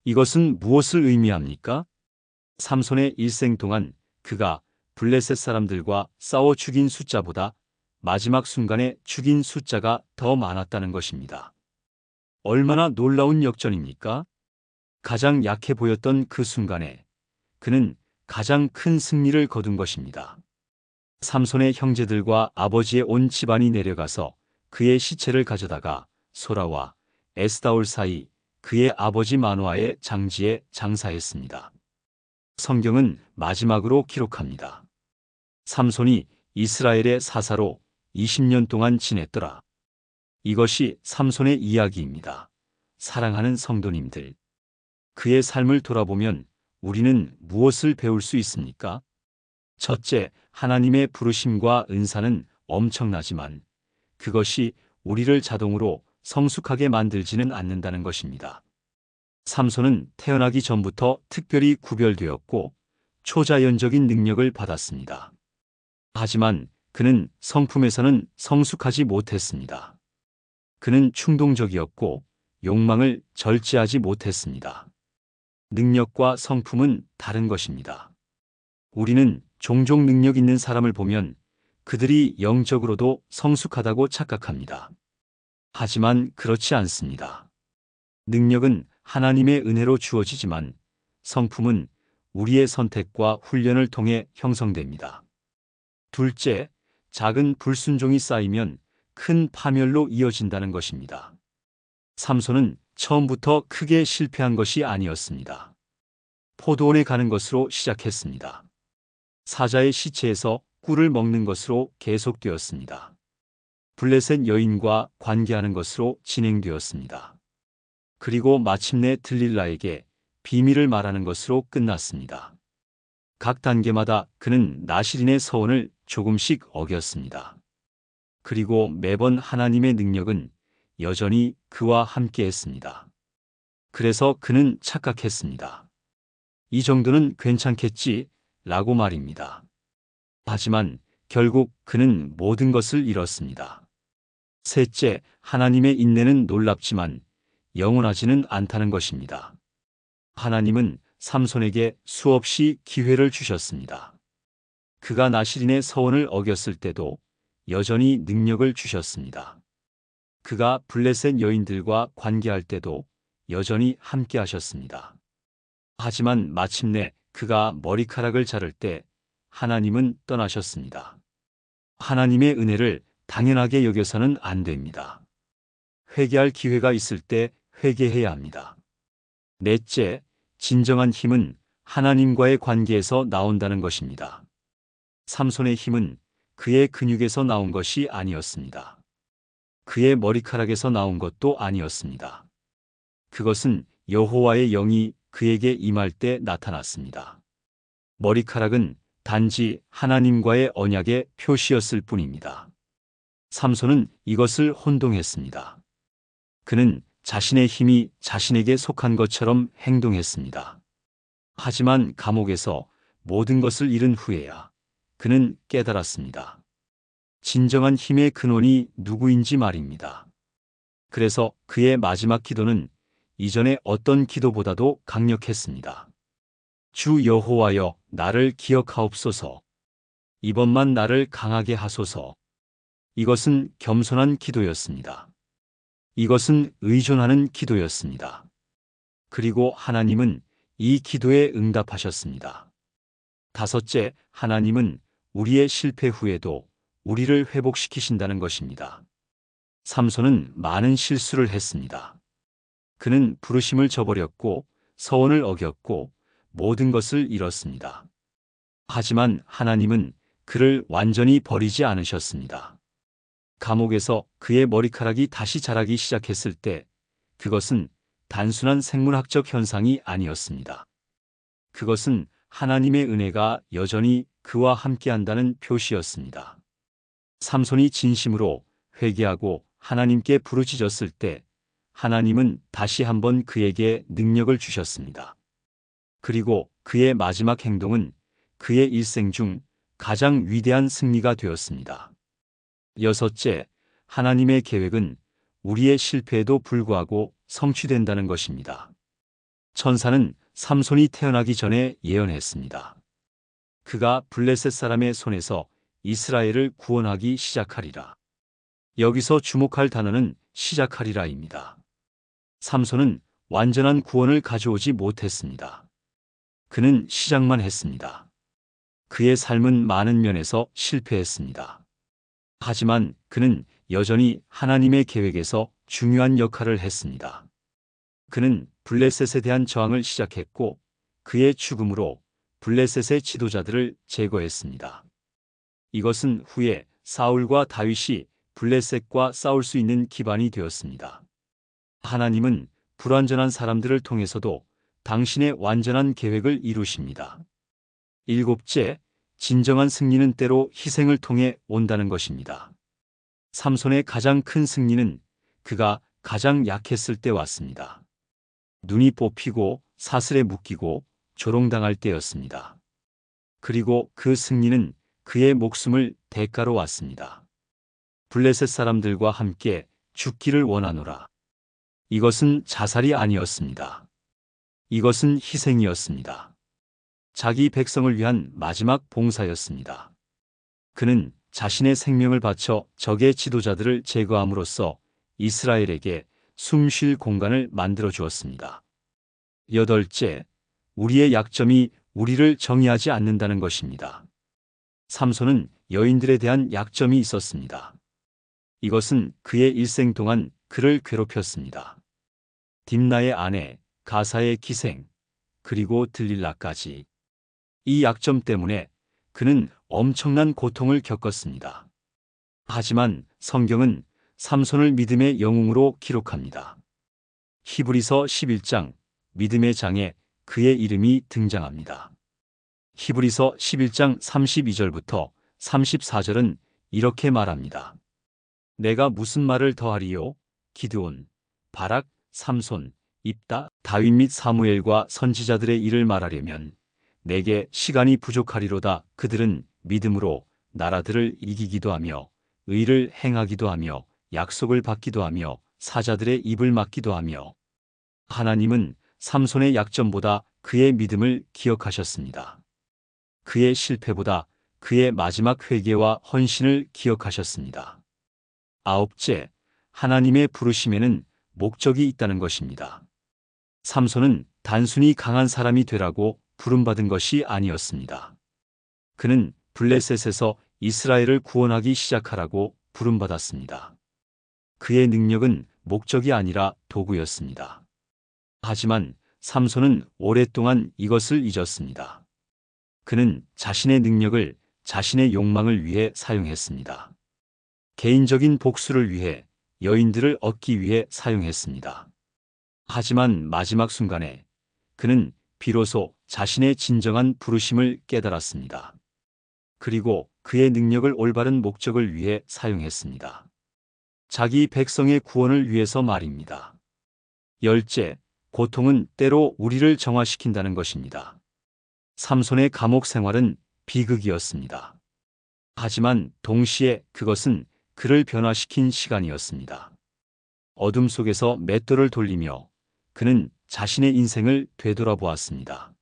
이것은 무엇을 의미합니까? 삼손의 일생 동안 그가 블레셋 사람들과 싸워 죽인 숫자보다 마지막 순간에 죽인 숫자가 더 많았다는 것입니다. 얼마나 놀라운 역전입니까? 가장 약해 보였던 그 순간에 그는 가장 큰 승리를 거둔 것입니다. 삼손의 형제들과 아버지의 온 집안이 내려가서 그의 시체를 가져다가 소라와 에스다올 사이 그의 아버지 마노아의 장지에 장사했습니다. 성경은 마지막으로 기록합니다. 삼손이 이스라엘의 사사로 20년 동안 지냈더라. 이것이 삼손의 이야기입니다. 사랑하는 성도님들, 그의 삶을 돌아보면 우리는 무엇을 배울 수 있습니까? 첫째, 하나님의 부르심과 은사는 엄청나지만 그것이 우리를 자동으로 성숙하게 만들지는 않는다는 것입니다. 삼손은 태어나기 전부터 특별히 구별되었고 초자연적인 능력을 받았습니다. 하지만 그는 성품에서는 성숙하지 못했습니다. 그는 충동적이었고 욕망을 절제하지 못했습니다. 능력과 성품은 다른 것입니다. 우리는 종종 능력 있는 사람을 보면 그들이 영적으로도 성숙하다고 착각합니다. 하지만 그렇지 않습니다. 능력은 하나님의 은혜로 주어지지만 성품은 우리의 선택과 훈련을 통해 형성됩니다. 둘째, 작은 불순종이 쌓이면 큰 파멸로 이어진다는 것입니다. 삼손은 처음부터 크게 실패한 것이 아니었습니다. 포도원에 가는 것으로 시작했습니다. 사자의 시체에서 꿀을 먹는 것으로 계속되었습니다. 블레셋 여인과 관계하는 것으로 진행되었습니다. 그리고 마침내 들릴라에게 비밀을 말하는 것으로 끝났습니다. 각 단계마다 그는 나실인의 서원을 조금씩 어겼습니다. 그리고 매번 하나님의 능력은 여전히 그와 함께 했습니다. 그래서 그는 착각했습니다. 이 정도는 괜찮겠지 라고 말입니다. 하지만 결국 그는 모든 것을 잃었습니다. 셋째, 하나님의 인내는 놀랍지만 영원하지는 않다는 것입니다. 하나님은 삼손에게 수없이 기회를 주셨습니다. 그가 나실인의 서원을 어겼을 때도 여전히 능력을 주셨습니다. 그가 블레셋 여인들과 관계할 때도 여전히 함께 하셨습니다. 하지만 마침내 그가 머리카락을 자를 때 하나님은 떠나셨습니다. 하나님의 은혜를 당연하게 여겨서는 안 됩니다. 회개할 기회가 있을 때 회개해야 합니다. 넷째, 진정한 힘은 하나님과의 관계에서 나온다는 것입니다. 삼손의 힘은 그의 근육에서 나온 것이 아니었습니다. 그의 머리카락에서 나온 것도 아니었습니다. 그것은 여호와의 영이 그에게 임할 때 나타났습니다. 머리카락은 단지 하나님과의 언약의 표시였을 뿐입니다. 삼손은 이것을 혼동했습니다. 그는 자신의 힘이 자신에게 속한 것처럼 행동했습니다. 하지만 감옥에서 모든 것을 잃은 후에야 그는 깨달았습니다. 진정한 힘의 근원이 누구인지 말입니다. 그래서 그의 마지막 기도는 이전의 어떤 기도보다도 강력했습니다. 주 여호와여, 나를 기억하옵소서. 이번만 나를 강하게 하소서. 이것은 겸손한 기도였습니다. 이것은 의존하는 기도였습니다. 그리고 하나님은 이 기도에 응답하셨습니다. 다섯째, 하나님은 우리의 실패 후에도 우리를 회복시키신다는 것입니다. 삼손은 많은 실수를 했습니다. 그는 부르심을 저버렸고 서원을 어겼고 모든 것을 잃었습니다. 하지만 하나님은 그를 완전히 버리지 않으셨습니다. 감옥에서 그의 머리카락이 다시 자라기 시작했을 때 그것은 단순한 생물학적 현상이 아니었습니다. 그것은 하나님의 은혜가 여전히 그와 함께한다는 표시였습니다. 삼손이 진심으로 회개하고 하나님께 부르짖었을 때 하나님은 다시 한번 그에게 능력을 주셨습니다. 그리고 그의 마지막 행동은 그의 일생 중 가장 위대한 승리가 되었습니다. 여섯째, 하나님의 계획은 우리의 실패에도 불구하고 성취된다는 것입니다. 천사는 삼손이 태어나기 전에 예언했습니다. 그가 블레셋 사람의 손에서 이스라엘을 구원하기 시작하리라. 여기서 주목할 단어는 시작하리라입니다. 삼손은 완전한 구원을 가져오지 못했습니다. 그는 시작만 했습니다. 그의 삶은 많은 면에서 실패했습니다. 하지만 그는 여전히 하나님의 계획에서 중요한 역할을 했습니다. 그는 블레셋에 대한 저항을 시작했고 그의 죽음으로 블레셋의 지도자들을 제거했습니다. 이것은 후에 사울과 다윗이 블레셋과 싸울 수 있는 기반이 되었습니다. 하나님은 불완전한 사람들을 통해서도 당신의 완전한 계획을 이루십니다. 일곱째, 진정한 승리는 때로 희생을 통해 온다는 것입니다. 삼손의 가장 큰 승리는 그가 가장 약했을 때 왔습니다. 눈이 뽑히고 사슬에 묶이고 조롱당할 때였습니다. 그리고 그 승리는 그의 목숨을 대가로 왔습니다. 블레셋 사람들과 함께 죽기를 원하노라. 이것은 자살이 아니었습니다. 이것은 희생이었습니다. 자기 백성을 위한 마지막 봉사였습니다. 그는 자신의 생명을 바쳐 적의 지도자들을 제거함으로써 이스라엘에게 숨 쉴 공간을 만들어 주었습니다. 여덟째, 우리의 약점이 우리를 정의하지 않는다는 것입니다. 삼손은 여인들에 대한 약점이 있었습니다. 이것은 그의 일생 동안 그를 괴롭혔습니다. 딥나의 아내, 가사의 기생, 그리고 들릴라까지. 이 약점 때문에 그는 엄청난 고통을 겪었습니다. 하지만 성경은 삼손을 믿음의 영웅으로 기록합니다. 히브리서 11장, 믿음의 장에 그의 이름이 등장합니다. 히브리서 11장 32절부터 34절은 이렇게 말합니다. 내가 무슨 말을 더하리요? 기드온, 바락, 삼손, 입다, 다윗 및 사무엘과 선지자들의 일을 말하려면 내게 시간이 부족하리로다. 그들은 믿음으로 나라들을 이기기도 하며 의를 행하기도 하며 약속을 받기도 하며 사자들의 입을 막기도 하며 하나님은 삼손의 약점보다 그의 믿음을 기억하셨습니다. 그의 실패보다 그의 마지막 회개와 헌신을 기억하셨습니다. 아홉째, 하나님의 부르심에는 목적이 있다는 것입니다. 삼손은 단순히 강한 사람이 되라고 부름받은 것이 아니었습니다. 그는 블레셋에서 이스라엘을 구원하기 시작하라고 부름받았습니다. 그의 능력은 목적이 아니라 도구였습니다. 하지만 삼손은 오랫동안 이것을 잊었습니다. 그는 자신의 능력을 자신의 욕망을 위해 사용했습니다. 개인적인 복수를 위해, 여인들을 얻기 위해 사용했습니다. 하지만 마지막 순간에 그는 비로소 자신의 진정한 부르심을 깨달았습니다. 그리고 그의 능력을 올바른 목적을 위해 사용했습니다. 자기 백성의 구원을 위해서 말입니다. 열째, 고통은 때로 우리를 정화시킨다는 것입니다. 삼손의 감옥 생활은 비극이었습니다. 하지만 동시에 그것은 그를 변화시킨 시간이었습니다. 어둠 속에서 맷돌을 돌리며 그는 자신의 인생을 되돌아보았습니다.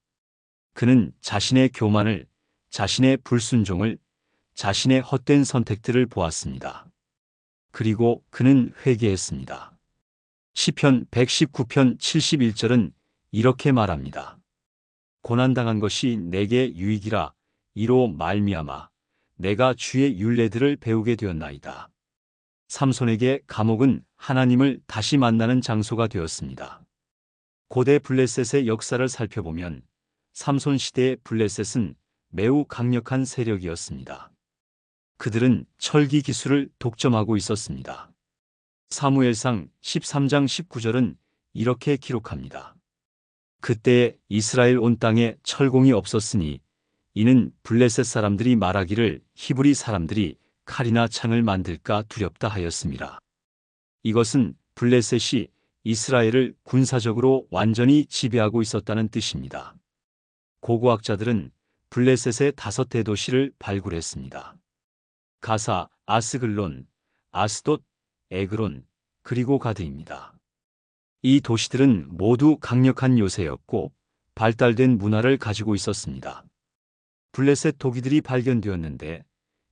그는 자신의 교만을, 자신의 불순종을, 자신의 헛된 선택들을 보았습니다. 그리고 그는 회개했습니다. 시편 119편 71절은 이렇게 말합니다. 고난당한 것이 내게 유익이라. 이로 말미암아 내가 주의 율례들을 배우게 되었나이다. 삼손에게 감옥은 하나님을 다시 만나는 장소가 되었습니다. 고대 블레셋의 역사를 살펴보면 삼손 시대의 블레셋은 매우 강력한 세력이었습니다. 그들은 철기 기술을 독점하고 있었습니다. 사무엘상 13장 19절은 이렇게 기록합니다. 그때에 이스라엘 온 땅에 철공이 없었으니 이는 블레셋 사람들이 말하기를 히브리 사람들이 칼이나 창을 만들까 두렵다 하였음이라. 이것은 블레셋이 이스라엘을 군사적으로 완전히 지배하고 있었다는 뜻입니다. 고고학자들은 블레셋의 5 대도시를 발굴했습니다. 가사, 아스글론, 아스돗, 에그론, 그리고 가드입니다. 이 도시들은 모두 강력한 요새였고 발달된 문화를 가지고 있었습니다. 블레셋 도기들이 발견되었는데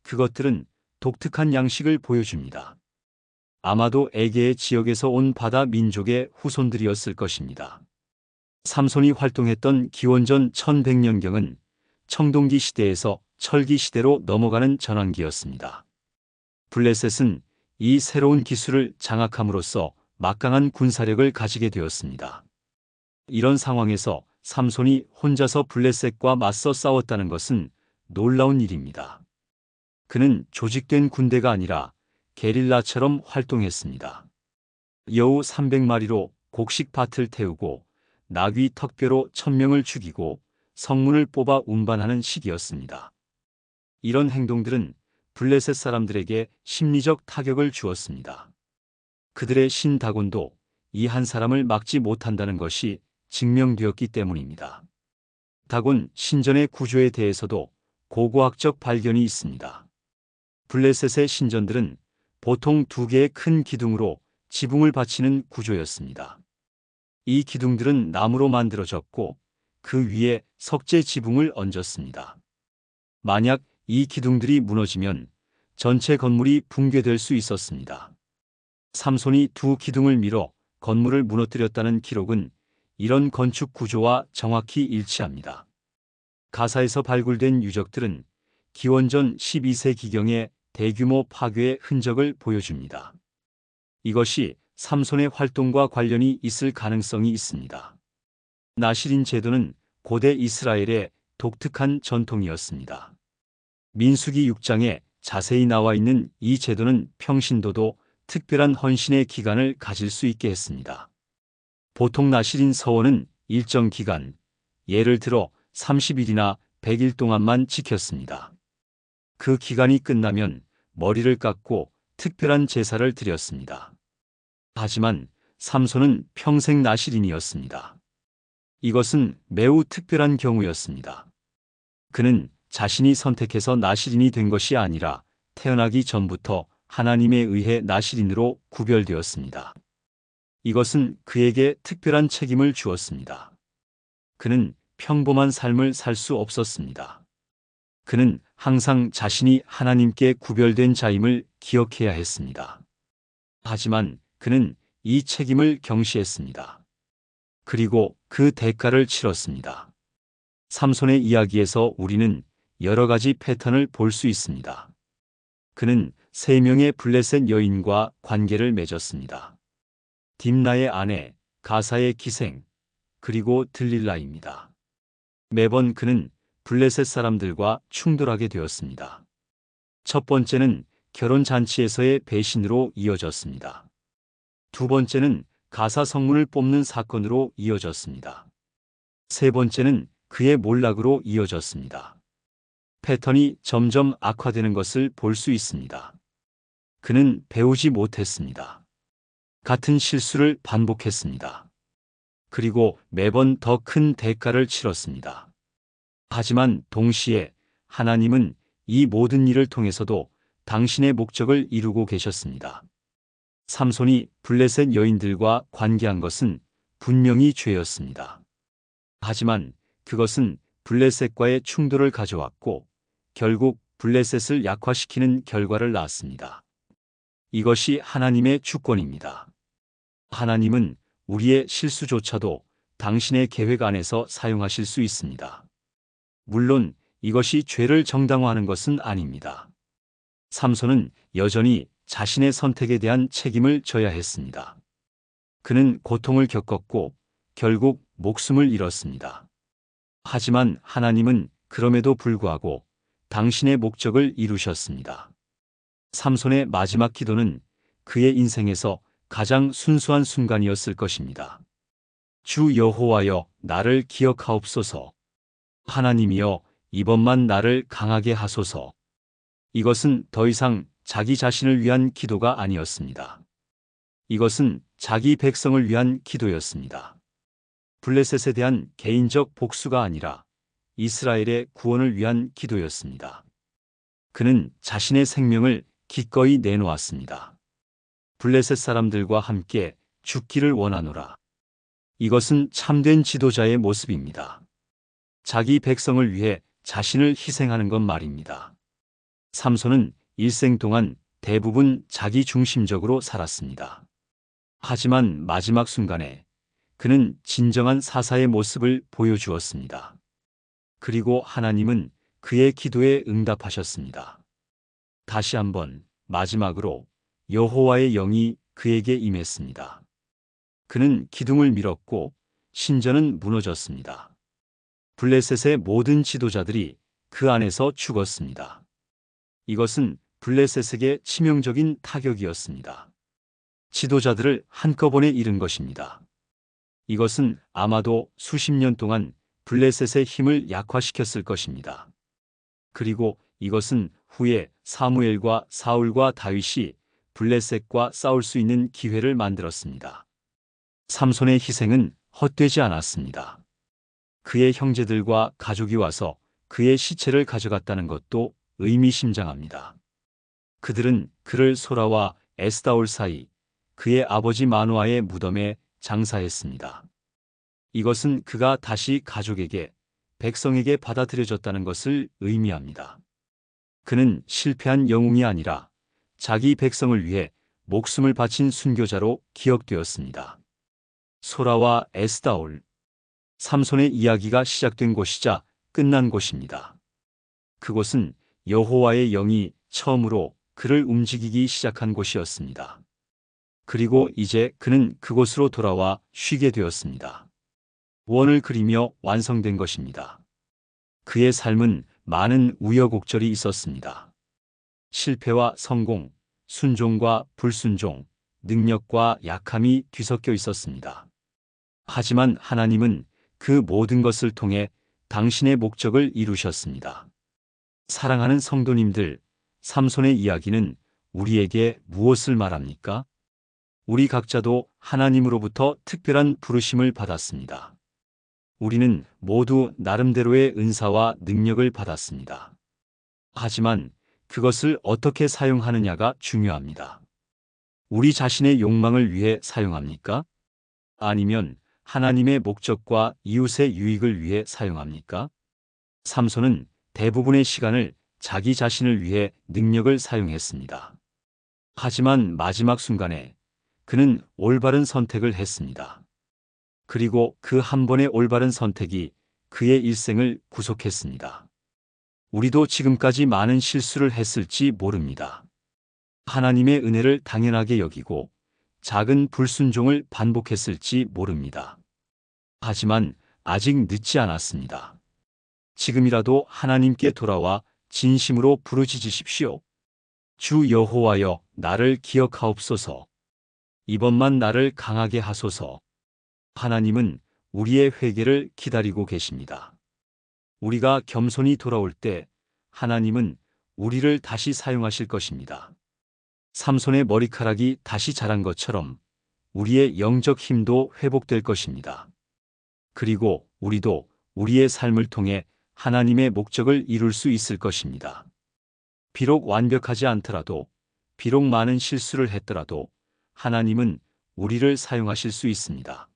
그것들은 독특한 양식을 보여줍니다. 아마도 에게의 지역에서 온 바다 민족의 후손들이었을 것입니다. 삼손이 활동했던 기원전 1100년경은 청동기 시대에서 철기 시대로 넘어가는 전환기였습니다. 블레셋은 이 새로운 기술을 장악함으로써 막강한 군사력을 가지게 되었습니다. 이런 상황에서 삼손이 혼자서 블레셋과 맞서 싸웠다는 것은 놀라운 일입니다. 그는 조직된 군대가 아니라 게릴라처럼 활동했습니다. 여우 300마리로 곡식밭을 태우고 나귀 턱뼈로 1000명을 죽이고 성문을 뽑아 운반하는 시기였습니다. 이런 행동들은 블레셋 사람들에게 심리적 타격을 주었습니다. 그들의 신 다곤도 이 한 사람을 막지 못한다는 것이 증명되었기 때문입니다. 다곤 신전의 구조에 대해서도 고고학적 발견이 있습니다. 블레셋의 신전들은 보통 2개의 큰 기둥으로 지붕을 받치는 구조였습니다. 이 기둥들은 나무로 만들어졌고 그 위에 석재 지붕을 얹었습니다. 만약 이 기둥들이 무너지면 전체 건물이 붕괴될 수 있었습니다. 삼손이 2 기둥을 밀어 건물을 무너뜨렸다는 기록은 이런 건축 구조와 정확히 일치합니다. 가사에서 발굴된 유적들은 기원전 12세기경의 대규모 파괴의 흔적을 보여줍니다. 이것이 삼손의 활동과 관련이 있을 가능성이 있습니다. 나시린 제도는 고대 이스라엘의 독특한 전통이었습니다. 민수기 6장에 자세히 나와 있는 이 제도는 평신도도 특별한 헌신의 기간을 가질 수 있게 했습니다. 보통 나시린 서원은 일정 기간, 예를 들어 30일이나 100일 동안만 지켰습니다. 그 기간이 끝나면 머리를 깎고 특별한 제사를 드렸습니다. 하지만 삼손은 평생 나시린이었습니다. 이것은 매우 특별한 경우였습니다. 그는 자신이 선택해서 나실인이 된 것이 아니라 태어나기 전부터 하나님에 의해 나실인으로 구별되었습니다. 이것은 그에게 특별한 책임을 주었습니다. 그는 평범한 삶을 살 수 없었습니다. 그는 항상 자신이 하나님께 구별된 자임을 기억해야 했습니다. 하지만 그는 이 책임을 경시했습니다. 그리고 그 대가를 치렀습니다. 삼손의 이야기에서 우리는 여러 가지 패턴을 볼 수 있습니다. 그는 3명의 블레셋 여인과 관계를 맺었습니다. 딥나의 아내, 가사의 기생, 그리고 들릴라입니다. 매번 그는 블레셋 사람들과 충돌하게 되었습니다. 첫 번째는 결혼 잔치에서의 배신으로 이어졌습니다. 두 번째는 가사 성문을 뽑는 사건으로 이어졌습니다. 세 번째는 그의 몰락으로 이어졌습니다. 패턴이 점점 악화되는 것을 볼 수 있습니다. 그는 배우지 못했습니다. 같은 실수를 반복했습니다. 그리고 매번 더 큰 대가를 치렀습니다. 하지만 동시에 하나님은 이 모든 일을 통해서도 당신의 목적을 이루고 계셨습니다. 삼손이 블레셋 여인들과 관계한 것은 분명히 죄였습니다. 하지만 그것은 블레셋과의 충돌을 가져왔고 결국 블레셋을 약화시키는 결과를 낳았습니다. 이것이 하나님의 주권입니다. 하나님은 우리의 실수조차도 당신의 계획 안에서 사용하실 수 있습니다. 물론 이것이 죄를 정당화하는 것은 아닙니다. 삼손은 여전히 자신의 선택에 대한 책임을 져야 했습니다. 그는 고통을 겪었고 결국 목숨을 잃었습니다. 하지만 하나님은 그럼에도 불구하고 당신의 목적을 이루셨습니다. 삼손의 마지막 기도는 그의 인생에서 가장 순수한 순간이었을 것입니다. 주 여호와여, 나를 기억하옵소서. 하나님이여, 이번만 나를 강하게 하소서. 이것은 더 이상 자기 자신을 위한 기도가 아니었습니다. 이것은 자기 백성을 위한 기도였습니다. 블레셋에 대한 개인적 복수가 아니라 이스라엘의 구원을 위한 기도였습니다. 그는 자신의 생명을 기꺼이 내놓았습니다. 블레셋 사람들과 함께 죽기를 원하노라. 이것은 참된 지도자의 모습입니다. 자기 백성을 위해 자신을 희생하는 것 말입니다. 삼손은 일생 동안 대부분 자기 중심적으로 살았습니다. 하지만 마지막 순간에 그는 진정한 사사의 모습을 보여주었습니다. 그리고 하나님은 그의 기도에 응답하셨습니다. 다시 한번 마지막으로 여호와의 영이 그에게 임했습니다. 그는 기둥을 밀었고 신전은 무너졌습니다. 블레셋의 모든 지도자들이 그 안에서 죽었습니다. 이것은 블레셋에게 치명적인 타격이었습니다. 지도자들을 한꺼번에 잃은 것입니다. 이것은 아마도 수십 년 동안 블레셋의 힘을 약화시켰을 것입니다. 그리고 이것은 후에 사무엘과 사울과 다윗이 블레셋과 싸울 수 있는 기회를 만들었습니다. 삼손의 희생은 헛되지 않았습니다. 그의 형제들과 가족이 와서 그의 시체를 가져갔다는 것도 의미심장합니다. 그들은 그를 소라와 에스다올 사이 그의 아버지 마노아의 무덤에 장사했습니다. 이것은 그가 다시 가족에게, 백성에게 받아들여졌다는 것을 의미합니다. 그는 실패한 영웅이 아니라 자기 백성을 위해 목숨을 바친 순교자로 기억되었습니다. 소라와 에스다올, 삼손의 이야기가 시작된 곳이자 끝난 곳입니다. 그곳은 여호와의 영이 처음으로 그를 움직이기 시작한 곳이었습니다. 그리고 이제 그는 그곳으로 돌아와 쉬게 되었습니다. 원을 그리며 완성된 것입니다. 그의 삶은 많은 우여곡절이 있었습니다. 실패와 성공, 순종과 불순종, 능력과 약함이 뒤섞여 있었습니다. 하지만 하나님은 그 모든 것을 통해 당신의 목적을 이루셨습니다. 사랑하는 성도님들, 삼손의 이야기는 우리에게 무엇을 말합니까? 우리 각자도 하나님으로부터 특별한 부르심을 받았습니다. 우리는 모두 나름대로의 은사와 능력을 받았습니다. 하지만 그것을 어떻게 사용하느냐가 중요합니다. 우리 자신의 욕망을 위해 사용합니까? 아니면 하나님의 목적과 이웃의 유익을 위해 사용합니까? 삼손은 대부분의 시간을 자기 자신을 위해 능력을 사용했습니다. 하지만 마지막 순간에 그는 올바른 선택을 했습니다. 그리고 그 한 번의 올바른 선택이 그의 일생을 구속했습니다. 우리도 지금까지 많은 실수를 했을지 모릅니다. 하나님의 은혜를 당연하게 여기고 작은 불순종을 반복했을지 모릅니다. 하지만 아직 늦지 않았습니다. 지금이라도 하나님께 돌아와 진심으로 부르짖으십시오. 주 여호와여, 나를 기억하옵소서. 이번만 나를 강하게 하소서. 하나님은 우리의 회개를 기다리고 계십니다. 우리가 겸손히 돌아올 때 하나님은 우리를 다시 사용하실 것입니다. 삼손의 머리카락이 다시 자란 것처럼 우리의 영적 힘도 회복될 것입니다. 그리고 우리도 우리의 삶을 통해 하나님의 목적을 이룰 수 있을 것입니다. 비록 완벽하지 않더라도, 비록 많은 실수를 했더라도 하나님은 우리를 사용하실 수 있습니다.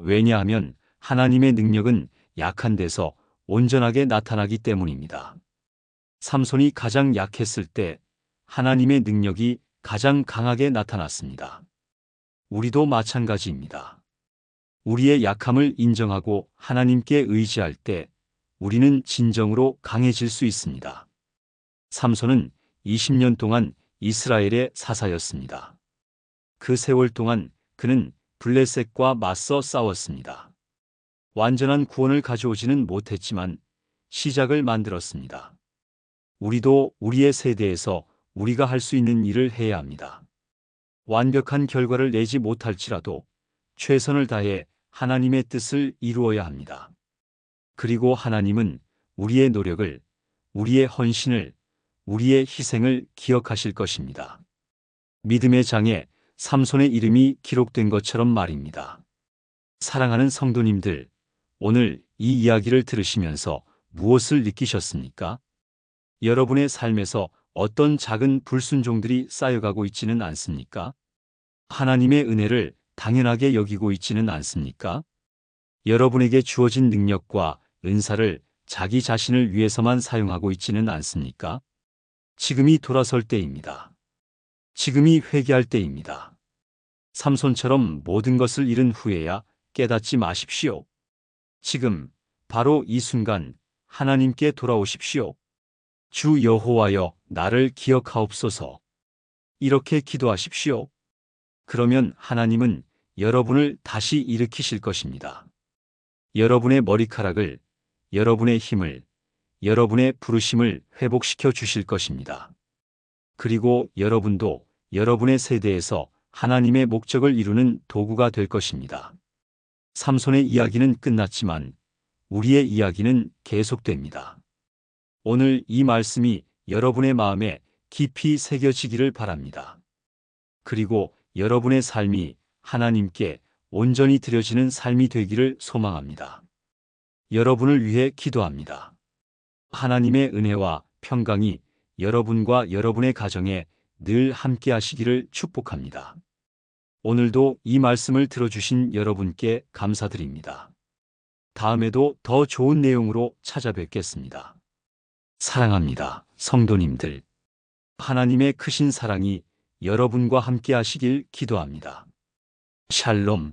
왜냐하면 하나님의 능력은 약한 데서 온전하게 나타나기 때문입니다. 삼손이 가장 약했을 때 하나님의 능력이 가장 강하게 나타났습니다. 우리도 마찬가지입니다. 우리의 약함을 인정하고 하나님께 의지할 때 우리는 진정으로 강해질 수 있습니다. 삼손은 20년 동안 이스라엘의 사사였습니다. 그 세월 동안 그는 블레셋과 맞서 싸웠습니다. 완전한 구원을 가져오지는 못했지만 시작을 만들었습니다. 우리도 우리의 세대에서 우리가 할 수 있는 일을 해야 합니다. 완벽한 결과를 내지 못할지라도 최선을 다해 하나님의 뜻을 이루어야 합니다. 그리고 하나님은 우리의 노력을, 우리의 헌신을, 우리의 희생을 기억하실 것입니다. 믿음의 장에 삼손의 이름이 기록된 것처럼 말입니다. 사랑하는 성도님들, 오늘 이 이야기를 들으시면서 무엇을 느끼셨습니까? 여러분의 삶에서 어떤 작은 불순종들이 쌓여가고 있지는 않습니까? 하나님의 은혜를 당연하게 여기고 있지는 않습니까? 여러분에게 주어진 능력과 은사를 자기 자신을 위해서만 사용하고 있지는 않습니까? 지금이 돌아설 때입니다. 지금이 회개할 때입니다. 삼손처럼 모든 것을 잃은 후에야 깨닫지 마십시오. 지금, 바로 이 순간 하나님께 돌아오십시오. 주 여호와여, 나를 기억하옵소서. 이렇게 기도하십시오. 그러면 하나님은 여러분을 다시 일으키실 것입니다. 여러분의 머리카락을, 여러분의 힘을, 여러분의 부르심을 회복시켜 주실 것입니다. 그리고 여러분도 여러분의 세대에서 하나님의 목적을 이루는 도구가 될 것입니다. 삼손의 이야기는 끝났지만 우리의 이야기는 계속됩니다. 오늘 이 말씀이 여러분의 마음에 깊이 새겨지기를 바랍니다. 그리고 여러분의 삶이 하나님께 온전히 드려지는 삶이 되기를 소망합니다. 여러분을 위해 기도합니다. 하나님의 은혜와 평강이 여러분과 여러분의 가정에 늘 함께 하시기를 축복합니다. 오늘도 이 말씀을 들어주신 여러분께 감사드립니다. 다음에도 더 좋은 내용으로 찾아뵙겠습니다. 사랑합니다, 성도님들. 하나님의 크신 사랑이 여러분과 함께 하시길 기도합니다. 샬롬.